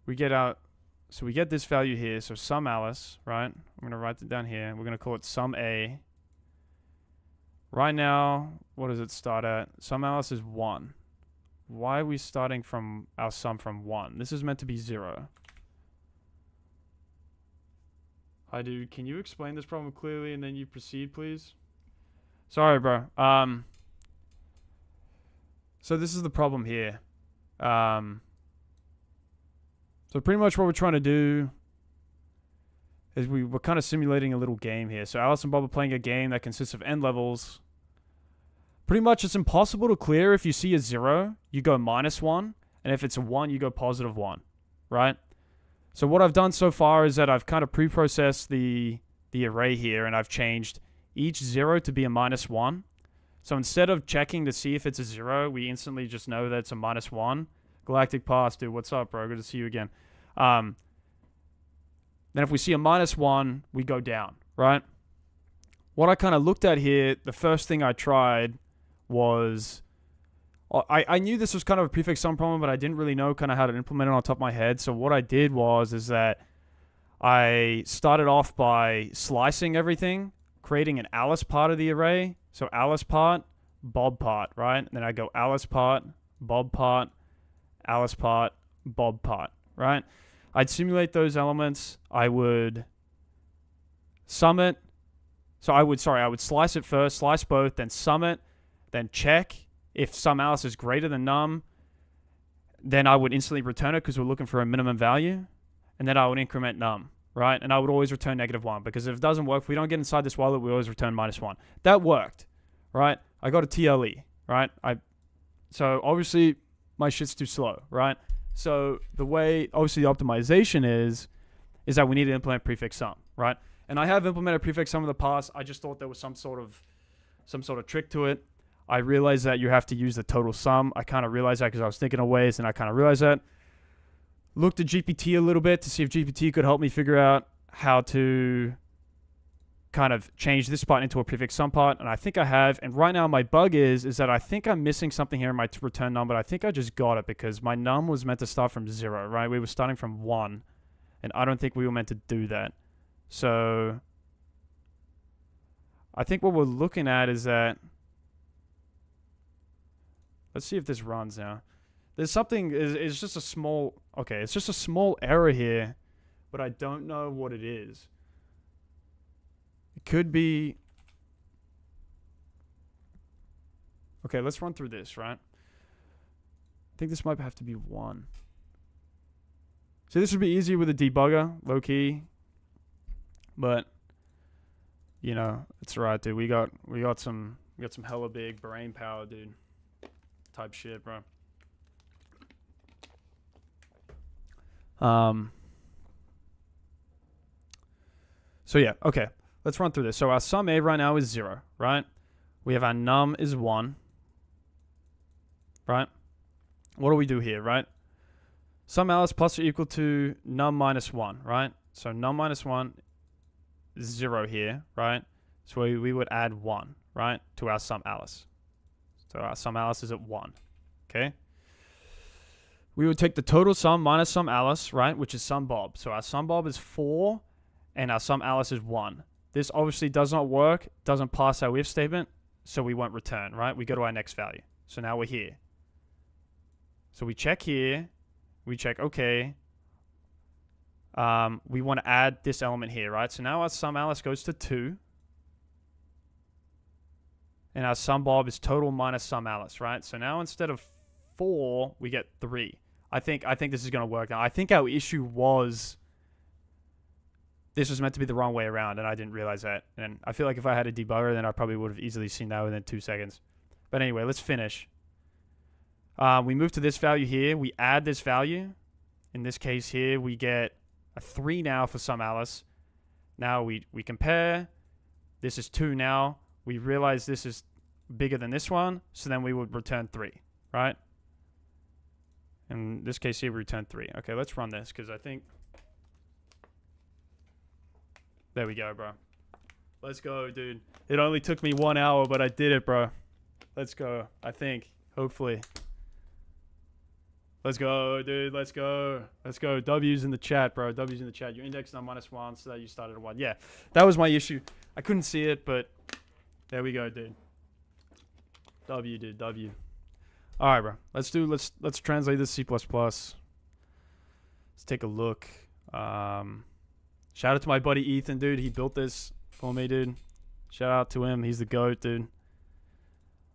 We get this value here. So sum Alice, right? I'm going to write it down here. We're going to call it sum A. Right now, what does it start at? Sum Alice is 1. Why are we starting from our sum from 1? This is meant to be 0. Hi, dude. Can you explain this problem clearly and then you proceed, please? Sorry, bro. So this is the problem here. So pretty much what we're trying to do is we're kind of simulating a little game here. So Alice and Bob are playing a game that consists of n levels. Pretty much it's impossible to clear. If you see a 0, you go -1. And if it's a 1, you go +1, right? So what I've done so far is that I've kind of pre-processed the array here, and I've changed each 0 to be a -1. So instead of checking to see if it's a 0, we instantly just know that it's a -1. Galactic Pass, dude, what's up, bro? Good to see you again. Then if we see a -1, we go down, right? What I kind of looked at here, the first thing I tried was... I knew this was kind of a prefix sum problem, but I didn't really know kind of how to implement it on top of my head. So what I did is that I started off by slicing everything, creating an Alice part of the array. So Alice part, Bob part, right? And then I go Alice part, Bob part, Alice part, Bob part, right? I'd simulate those elements. I would sum it. So I would slice it first, slice both, then sum it, then check. If sum Alice is greater than num, then I would instantly return it because we're looking for a minimum value. And then I would increment num, right? And I would always return -1 because if it doesn't work, if we don't get inside this while loop, we always return -1. That worked, right? I got a TLE, right? So obviously my shit's too slow, right? So the way, obviously the optimization is that we need to implement prefix sum, right? And I have implemented prefix sum in the past. I just thought there was some sort of trick to it. I realized that you have to use the total sum. I kind of realized that because I was thinking of ways, and I kind of realized that. Looked at GPT a little bit to see if GPT could help me figure out how to kind of change this part into a prefix sum part, and I think I have. And right now my bug is that I think I'm missing something here in my return num, but I think I just got it because my num was meant to start from 0, right? We were starting from 1, and I don't think we were meant to do that. So I think what we're looking at is that... Let's see if this runs now. There's something, it's just a small, okay, it's just a small error here, but I don't know what it is. It could be, okay, let's run through this, right? I think this might have to be 1. So this would be easier with a debugger, low key, but, you know, it's alright, dude. We got some hella big brain power, dude. Type shit, bro. So yeah, okay. Let's run through this. So our sum A right now is 0, right? We have our num is 1, right? What do we do here, right? Sum Alice plus or equal to num -1, right? So num -1 is 0 here, right? So we would add 1, right, to our sum Alice. So our sum Alice is at 1, okay? We would take the total sum minus sum Alice, right, which is sum Bob. So our sum Bob is 4, and our sum Alice is 1. This obviously does not work, doesn't pass our if statement, so we won't return, right? We go to our next value. So now we're here. So we check here. We check, okay. We want to add this element here, right? So now our sum Alice goes to 2. And our sum Bob is total minus sum Alice, right? So now instead of 4, we get 3. I think this is going to work now. I think our issue was this was meant to be the wrong way around, and I didn't realize that. And I feel like if I had a debugger, then I probably would have easily seen that within 2 seconds. But anyway, let's finish. We move to this value here. We add this value. In this case here, we get a 3 now for sum Alice. Now we compare. This is 2 now. We realize this is bigger than this one, so then we would return 3, right? In this case here, we return 3. Okay, let's run this, because I think... There we go, bro. Let's go, dude. It only took me 1 hour, but I did it, bro. Let's go, I think. Hopefully. Let's go, dude. Let's go. Let's go. W's in the chat, bro. W's in the chat. Your index on -1, so that you started at 1. Yeah, that was my issue. I couldn't see it, but... There we go, dude. W, dude. W. All right, bro. Let's translate this C++. Let's take a look. Shout out to my buddy Ethan, dude. He built this for me, dude. Shout out to him. He's the GOAT, dude.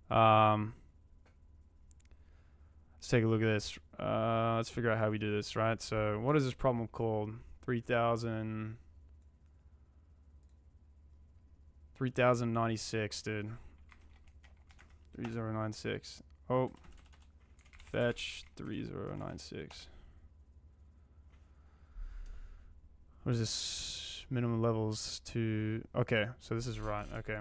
Let's take a look at this. Let's figure out how we do this, right? So what is this problem called? 3096, dude. 3096. Oh. Fetch 3096. What is this? minimum levels to. Okay, so this is right. Okay.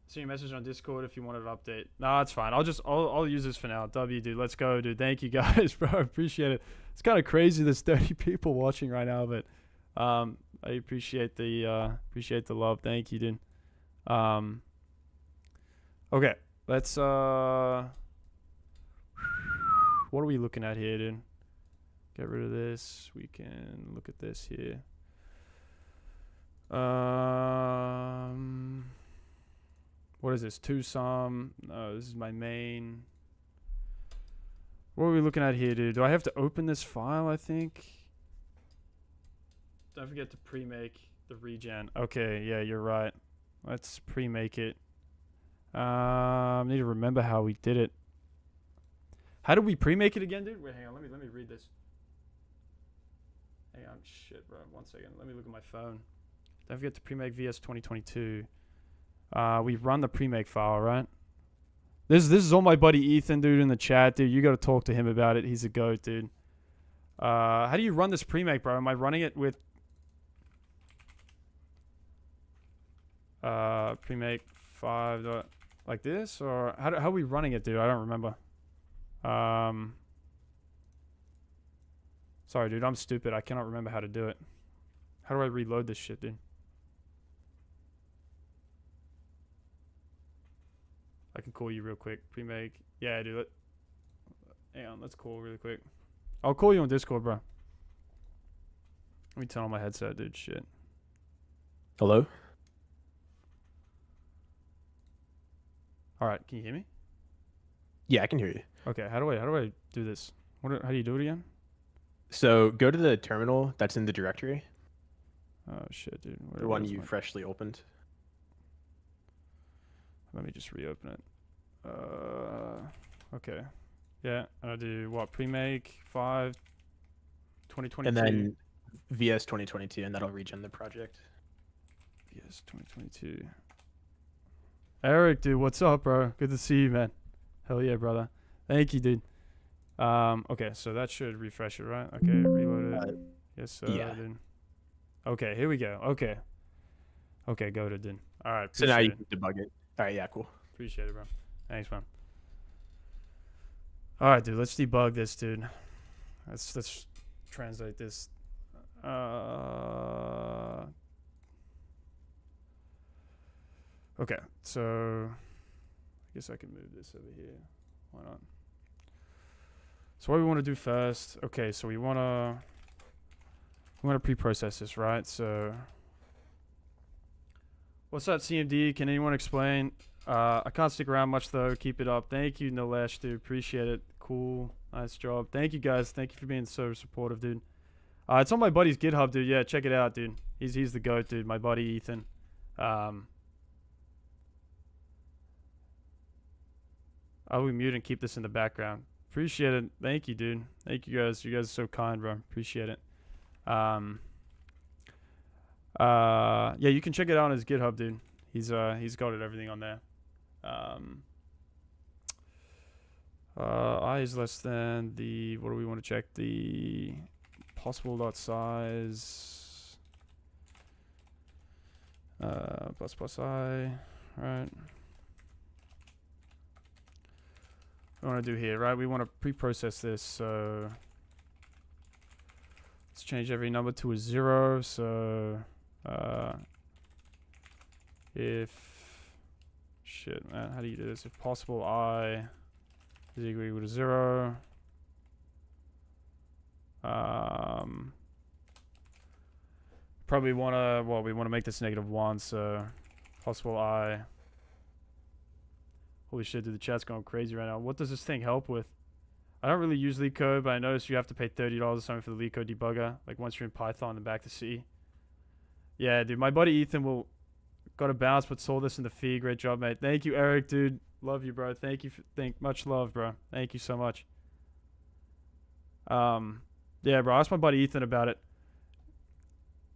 See your message on Discord if you wanted an update. No, it's fine. I'll use this for now. W, dude. Let's go, dude. Thank you guys, bro. I appreciate it. It's kind of crazy. There's 30 people watching right now, but I appreciate the love. Thank you, dude. Okay. Let's what are we looking at here, dude? Get rid of this. We can look at this here. What is this? Two-sum. No, this is my main. What are we looking at here, dude? Do I have to open this file, I think? Don't forget to pre-make the regen. Okay, yeah, you're right. Let's pre-make it. I need to remember how we did it. How did we pre-make it again, dude? Wait, hang on. Let me read this. Hang on. Shit, bro. 1 second. Let me look at my phone. Don't forget to pre-make VS 2022. We run the pre-make file, right? This is all my buddy Ethan, dude, in the chat, dude. You got to talk to him about it. He's a goat, dude. How do you run this pre-make, bro? Am I running it with pre-make 5 like this, or how are we running it, dude? I don't remember. Sorry, dude. I'm stupid. I cannot remember how to do it. How do I reload this shit, dude? I can call you real quick. Pre-make. Yeah, dude. Hang on. Let's call really quick. I'll call you on Discord, bro. Let me turn on my headset, dude. Shit. Hello? All right. Can you hear me? Yeah, I can hear you. Okay. How do I do this? How do you do it again? So go to the terminal that's in the directory. Oh, shit, dude. The one you freshly opened. Let me just reopen it. Okay. Yeah, I'll do what? Pre-make 5, 2022. And then VS 2022, and that'll regen the project. VS 2022. Eric, dude, what's up, bro? Good to see you, man. Hell yeah, brother. Thank you, dude. Okay, so that should refresh it, right? Okay, reload it. Yes, sir, yeah. dude. Okay, here we go. Okay. Okay, go to dude. All right. So now you can debug it. All right, yeah, cool. Appreciate it, bro. Thanks, man. All right, dude. Let's debug this, dude. Let's translate this. Okay, so I guess I can move this over here. Why not? So what we want to do first? Okay, so we want to pre-process this, right? So what's that, CMD? Can anyone explain? I can't stick around much though. Keep it up. Thank you, Nilesh, dude. Appreciate it. Cool. Nice job. Thank you guys. Thank you for being so supportive, dude. It's on my buddy's GitHub, dude. Yeah, check it out, dude. He's the goat, dude. My buddy Ethan. I will mute and keep this in the background. Appreciate it. Thank you, dude. Thank you guys. You guys are so kind, bro. Appreciate it. Yeah, you can check it out on his GitHub, dude. He's got everything on there. I is less than the, what do we want to check? The possible dot size plus I, right? What we want to do here, right? We want to pre-process this, so let's change every number to a 0. So if shit, man, how do you do this? If possible I is equal to 0, probably want to, well, we want to make this -1, so possible I. Holy shit, dude, the chat's going crazy right now. What does this thing help with? I don't really use leetcode, but I noticed you have to pay $30 or something for the leetcode debugger, like once you're in Python and back to C. Yeah, dude, my buddy Ethan got a bounce, but saw this in the feed. Great job, mate. Thank you, Eric, dude. Love you, bro. Thank you. Much love, bro. Thank you so much. Yeah, bro. Ask my buddy Ethan about it.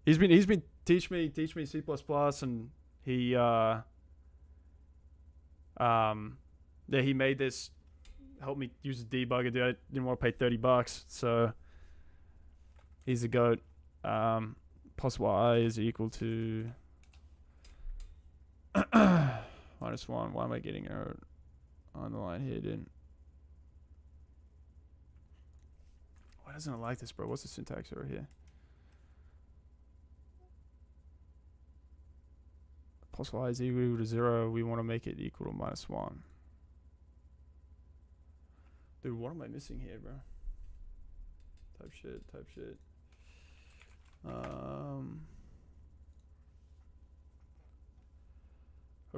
He's been teach me C++, and he yeah, he made this, helped me use the debugger, dude. I didn't want to pay $30, so He's the GOAT. Possible I is equal to -1. Why am I getting error on the line here, dude? Why doesn't it like this, bro? What's the syntax over here? Possible I is equal to 0. We want to make it equal to -1. Dude, what am I missing here, bro? Type shit. Oh,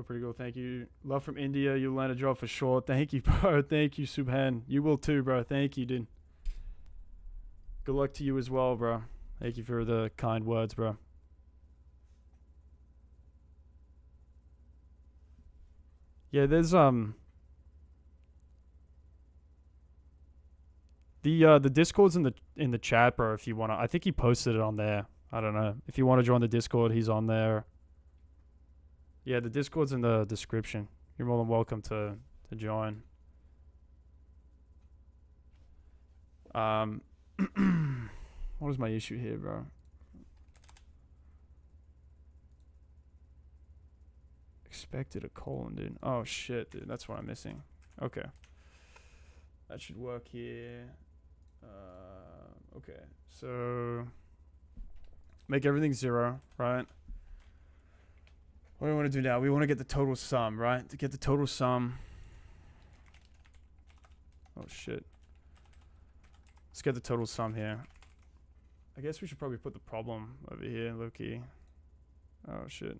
pretty cool. Thank you. Love from India. You'll land a job for sure. Thank you, bro. Thank you, Subhan. You will too, bro. Thank you, dude. Good luck to you as well, bro. Thank you for the kind words, bro. Yeah, there's the Discord's in the chat, bro. If you wanna, I think he posted it on there. I don't know. If you want to join the Discord, he's on there. Yeah, the Discord's in the description. You're more than welcome to join. What is my issue here, bro? Expected a colon, dude. Oh shit, dude. That's what I'm missing. Okay. That should work here. Okay. So make everything 0, right? What do we want to do now? We want to get the total sum, right? To get the total sum. Oh shit. Let's get the total sum here. I guess we should probably put the problem over here, low-key. Oh shit.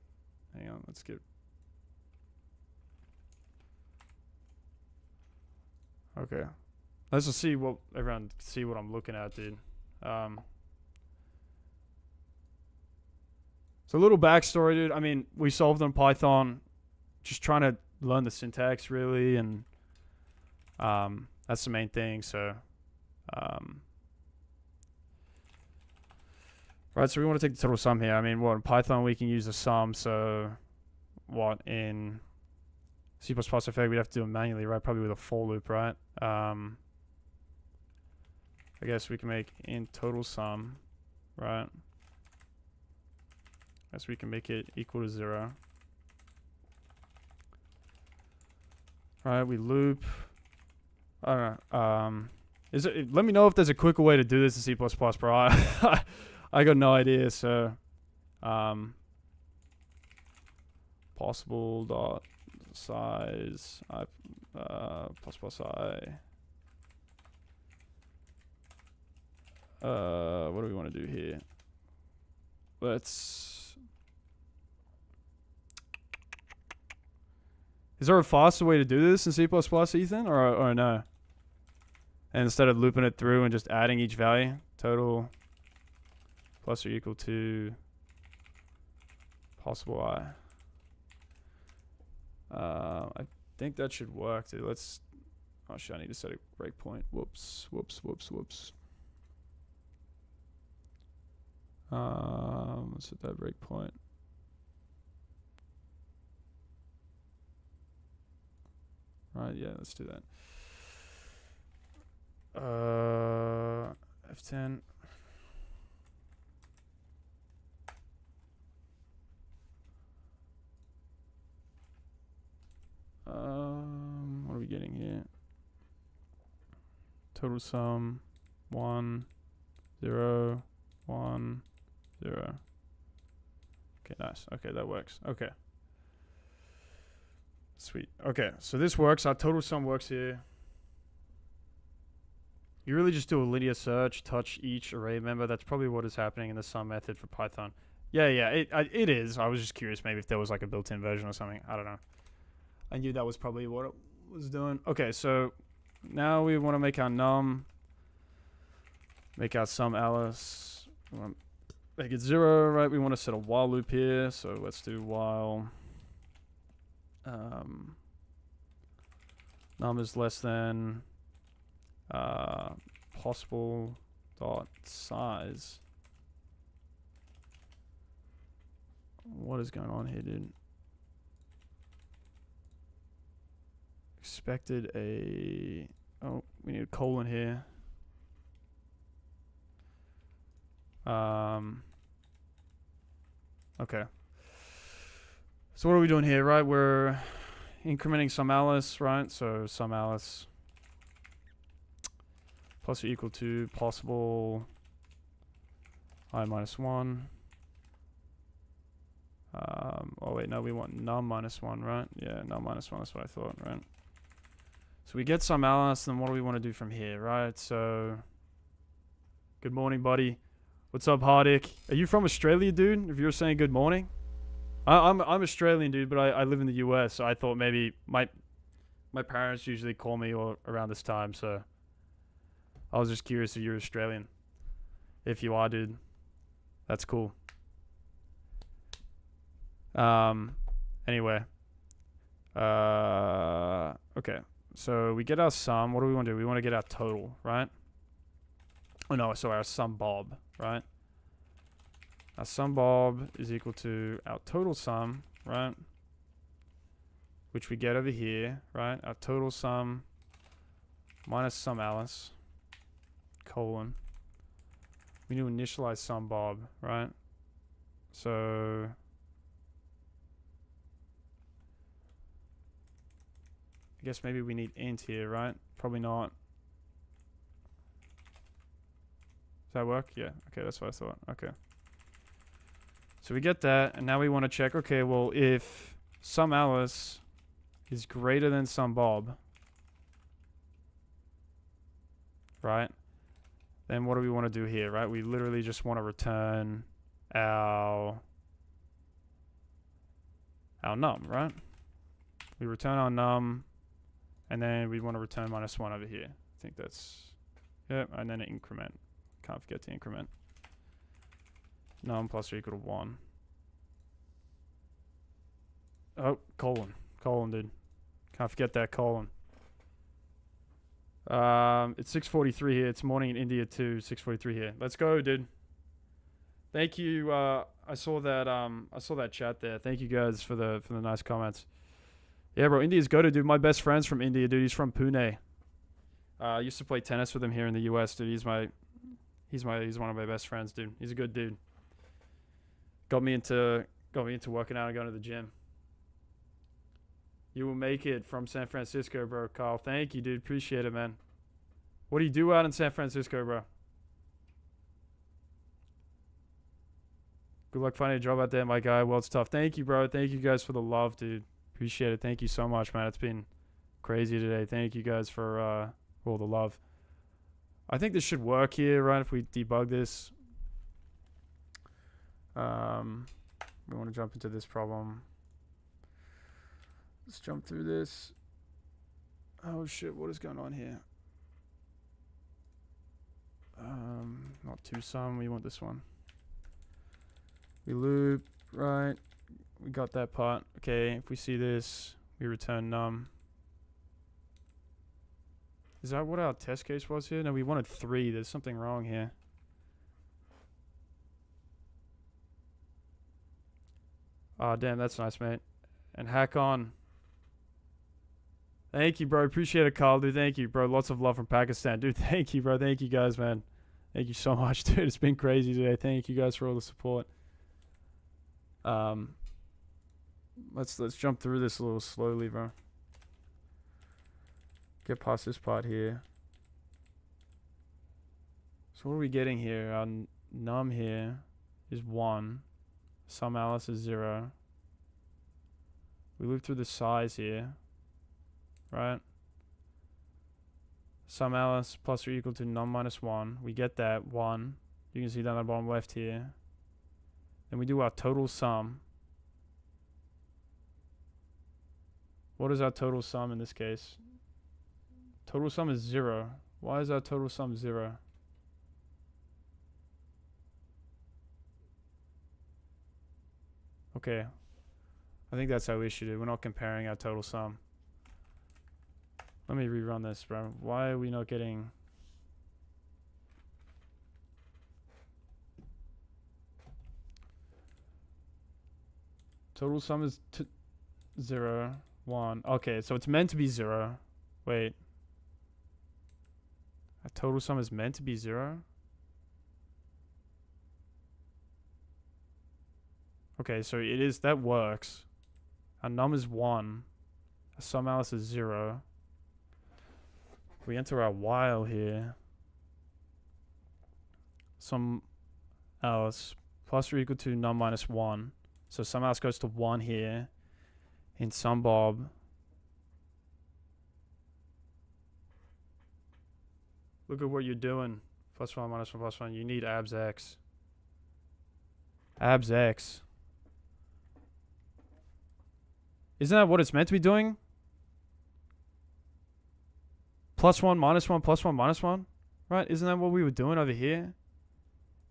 Hang on, let's get... Okay. Let's just see what everyone see what I'm looking at, dude. So a little backstory, dude. I mean, we solved on Python, just trying to learn the syntax really, and that's the main thing. So, right. So we want to take the total sum here. I mean, what in Python we can use the sum. So, what in C++ effect we'd have to do it manually, right? Probably with a for loop, right? I guess we can make int total sum, right? I guess we can make it equal to 0. Right, we loop. I don't know. Is it? Let me know if there's a quicker way to do this in C++, bro. I got no idea. So, possible dot size plus I. What do we want to do here? Let's... Is there a faster way to do this in C++, Ethan, or no? And instead of looping it through and just adding each value, total plus or equal to possible I. I think that should work, dude. Let's... Oh shit, I need to set a breakpoint. Whoops. Let's set that breakpoint. Right, yeah, let's do that. F10. What are we getting here? Total sum 1 0 1 0. Okay, nice. Okay, that works. Okay. Sweet. Okay, so this works. Our total sum works here. You really just do a linear search, touch each array member. That's probably what is happening in the sum method for Python. Yeah, it is. I was just curious maybe if there was like a built-in version or something. I don't know. I knew that was probably what it was doing. Okay, so now we want to make our num, make our sum Alice. We want to make it 0, right? We want to set a while loop here. So let's do while num is less than possible dot size. What is going on here, dude? Expected a... Oh, we need a colon here. Okay. So what are we doing here, right? We're incrementing some Alice, right? So some Alice plus or equal to possible I minus 1. Oh wait, no, we want num minus 1, right? Yeah, num minus 1, that's what I thought, right? So we get some Alice, then what do we want to do from here, right? So, good morning, buddy. What's up, Hardik? Are you from Australia, dude? If you're saying good morning? I'm Australian, dude, but I live in the US, so I thought maybe my parents usually call me around this time, so I was just curious if you're Australian. If you are, dude, that's cool. Anyway. Okay. So we get our sum. What do we want to do? We want to get our total, right? Oh no, so our sum bob, right? Our sum bob is equal to our total sum, right? Which we get over here, right? Our total sum minus sum Alice, colon. We need to initialize sum bob, right? So I guess maybe we need int here, right? Probably not. Does that work? Yeah. Okay, that's what I thought. Okay. So we get that, and now we want to check, okay, well, if sum Alice is greater than sum bob, right? Then what do we want to do here, right? We literally just want to return our num, right? We return our num, and then we want to return minus 1 over here. I think that's, yep, and then an increment. Can't forget to increment. Num plus or equal to 1. Oh, colon. Colon, dude. Can't forget that colon. It's 6:43 here. It's morning in India too. 6:43 here. Let's go, dude. Thank you. I saw that chat there. Thank you guys for the nice comments. Yeah, bro. India's go to, dude. My best friend's from India, dude. He's from Pune. I used to play tennis with him here in the US, dude. He's one of my best friends, dude. He's a good dude. Got me into working out and going to the gym. You will make it from San Francisco, bro, Carl. Thank you, dude. Appreciate it, man. What do you do out in San Francisco, bro? Good luck finding a job out there, my guy. World's tough. Thank you, bro. Thank you guys for the love, dude. Appreciate it. Thank you so much, man. It's been crazy today. Thank you guys for all the love. I think this should work here, right? If we debug this. We want to jump into this problem. Let's jump through this. Oh shit, what is going on here? Not two sum, we want this one. We loop, right? We got that part. Okay, if we see this, we return num. Is that what our test case was here? No, we wanted 3. There's something wrong here. Oh, damn, that's nice, mate. And hack on. Thank you, bro. Appreciate it, Carl, dude. Thank you, bro. Lots of love from Pakistan. Dude, thank you, bro. Thank you guys, man. Thank you so much, dude. It's been crazy today. Thank you guys for all the support. Let's jump through this a little slowly, bro. Get past this part here. So what are we getting here? Our num here is 1. Sum Alice is 0. We loop through the size here, right? Sum Alice plus or equal to num minus 1. We get that 1. You can see down the bottom left here. Then we do our total sum. What is our total sum in this case? Total sum is 0. Why is our total sum 0? Okay. I think that's how we should do it. We're not comparing our total sum. Let me rerun this, bro. Why are we not getting... Total sum is 0, 1. Okay, so it's meant to be 0. Wait. A total sum is meant to be 0? Okay, so it is, that works. Our num is 1. Our sum alice is 0. We enter our while here. Sum alice plus or equal to num minus 1. So sum alice goes to 1 here. In sum bob. Look at what you're doing. Plus 1 minus 1 plus 1. You need abs x. Abs x. Isn't that what it's meant to be doing? Plus 1 minus 1 plus 1 minus 1? Right? Isn't that what we were doing over here?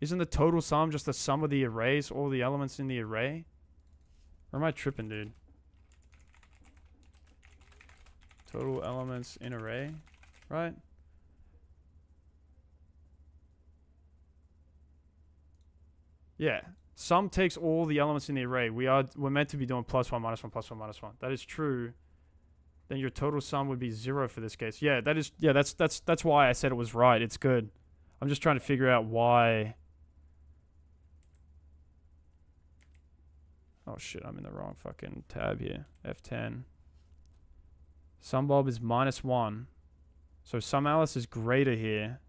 Isn't the total sum just the sum of the arrays, all the elements in the array? Or am I tripping, dude? Total elements in array, right? Yeah. Sum takes all the elements in the array. We're meant to be doing plus 1 minus 1 plus 1 minus 1. That is true. Then your total sum would be 0 for this case. Yeah, that is, yeah, that's why I said it was right. It's good. I'm just trying to figure out why. Oh shit, I'm in the wrong fucking tab here. F10. Sum bob is minus 1. So sum alice is greater here.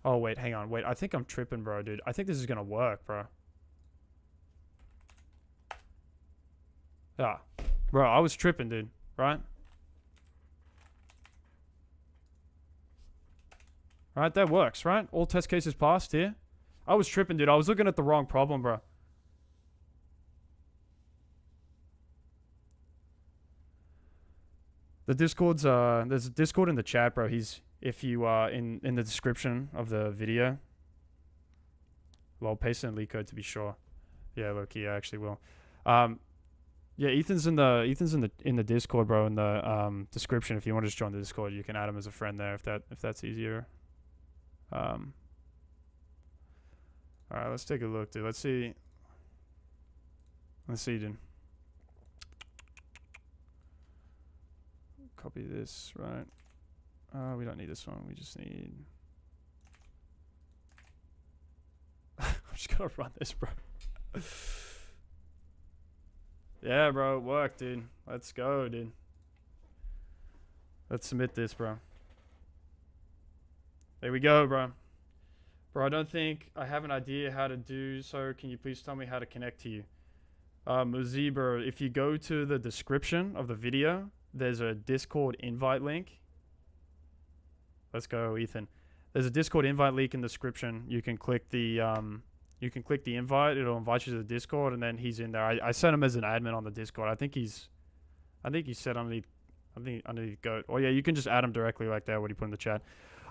Oh, wait, hang on. Wait, I think I'm tripping, bro, dude. I think this is gonna work, bro. Ah. Bro, I was tripping, dude. Right? Right, that works, right? All test cases passed here. I was tripping, dude. I was looking at the wrong problem, bro. The Discord's, there's a Discord in the chat, bro. If you in the description of the video. Well, I'll paste in leetcode to be sure. Yeah, look, yeah, I actually will. Yeah, Ethan's in the Discord, bro. In the description, if you want to just join the Discord, you can add him as a friend there if that's easier. All right, let's take a look, dude. Let's see, dude. Copy this, right? We don't need this one. We just need. I'm just gonna run this, bro. Yeah, bro, it worked, dude. Let's go, dude. Let's submit this, bro. There we go, bro. Bro, I don't think I have an idea how to do so. Can you please tell me how to connect to you? Muzi, bro, if you go to the description of the video, there's a Discord invite link. Let's go, Ethan. There's a Discord invite link in the description. You can click the invite. It'll invite you to the Discord, and then he's in there. I set him as an admin on the Discord. I think he's set underneath Goat. Oh yeah, you can just add him directly like that. What he put in the chat.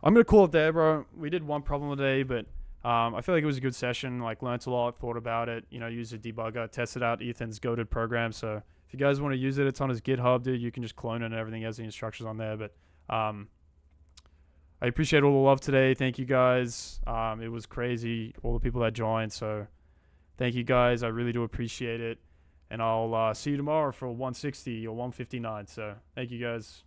I'm gonna call it there, bro. We did one problem today, but I feel like it was a good session. Like, learned a lot, thought about it. You know, used a debugger, tested out Ethan's goated program. So if you guys want to use it, it's on his GitHub, dude. You can just clone it and everything. Has the instructions on there. But I appreciate all the love today. Thank you guys. It was crazy, all the people that joined. So thank you guys. I really do appreciate it. And I'll see you tomorrow for 160 or 159. So thank you guys.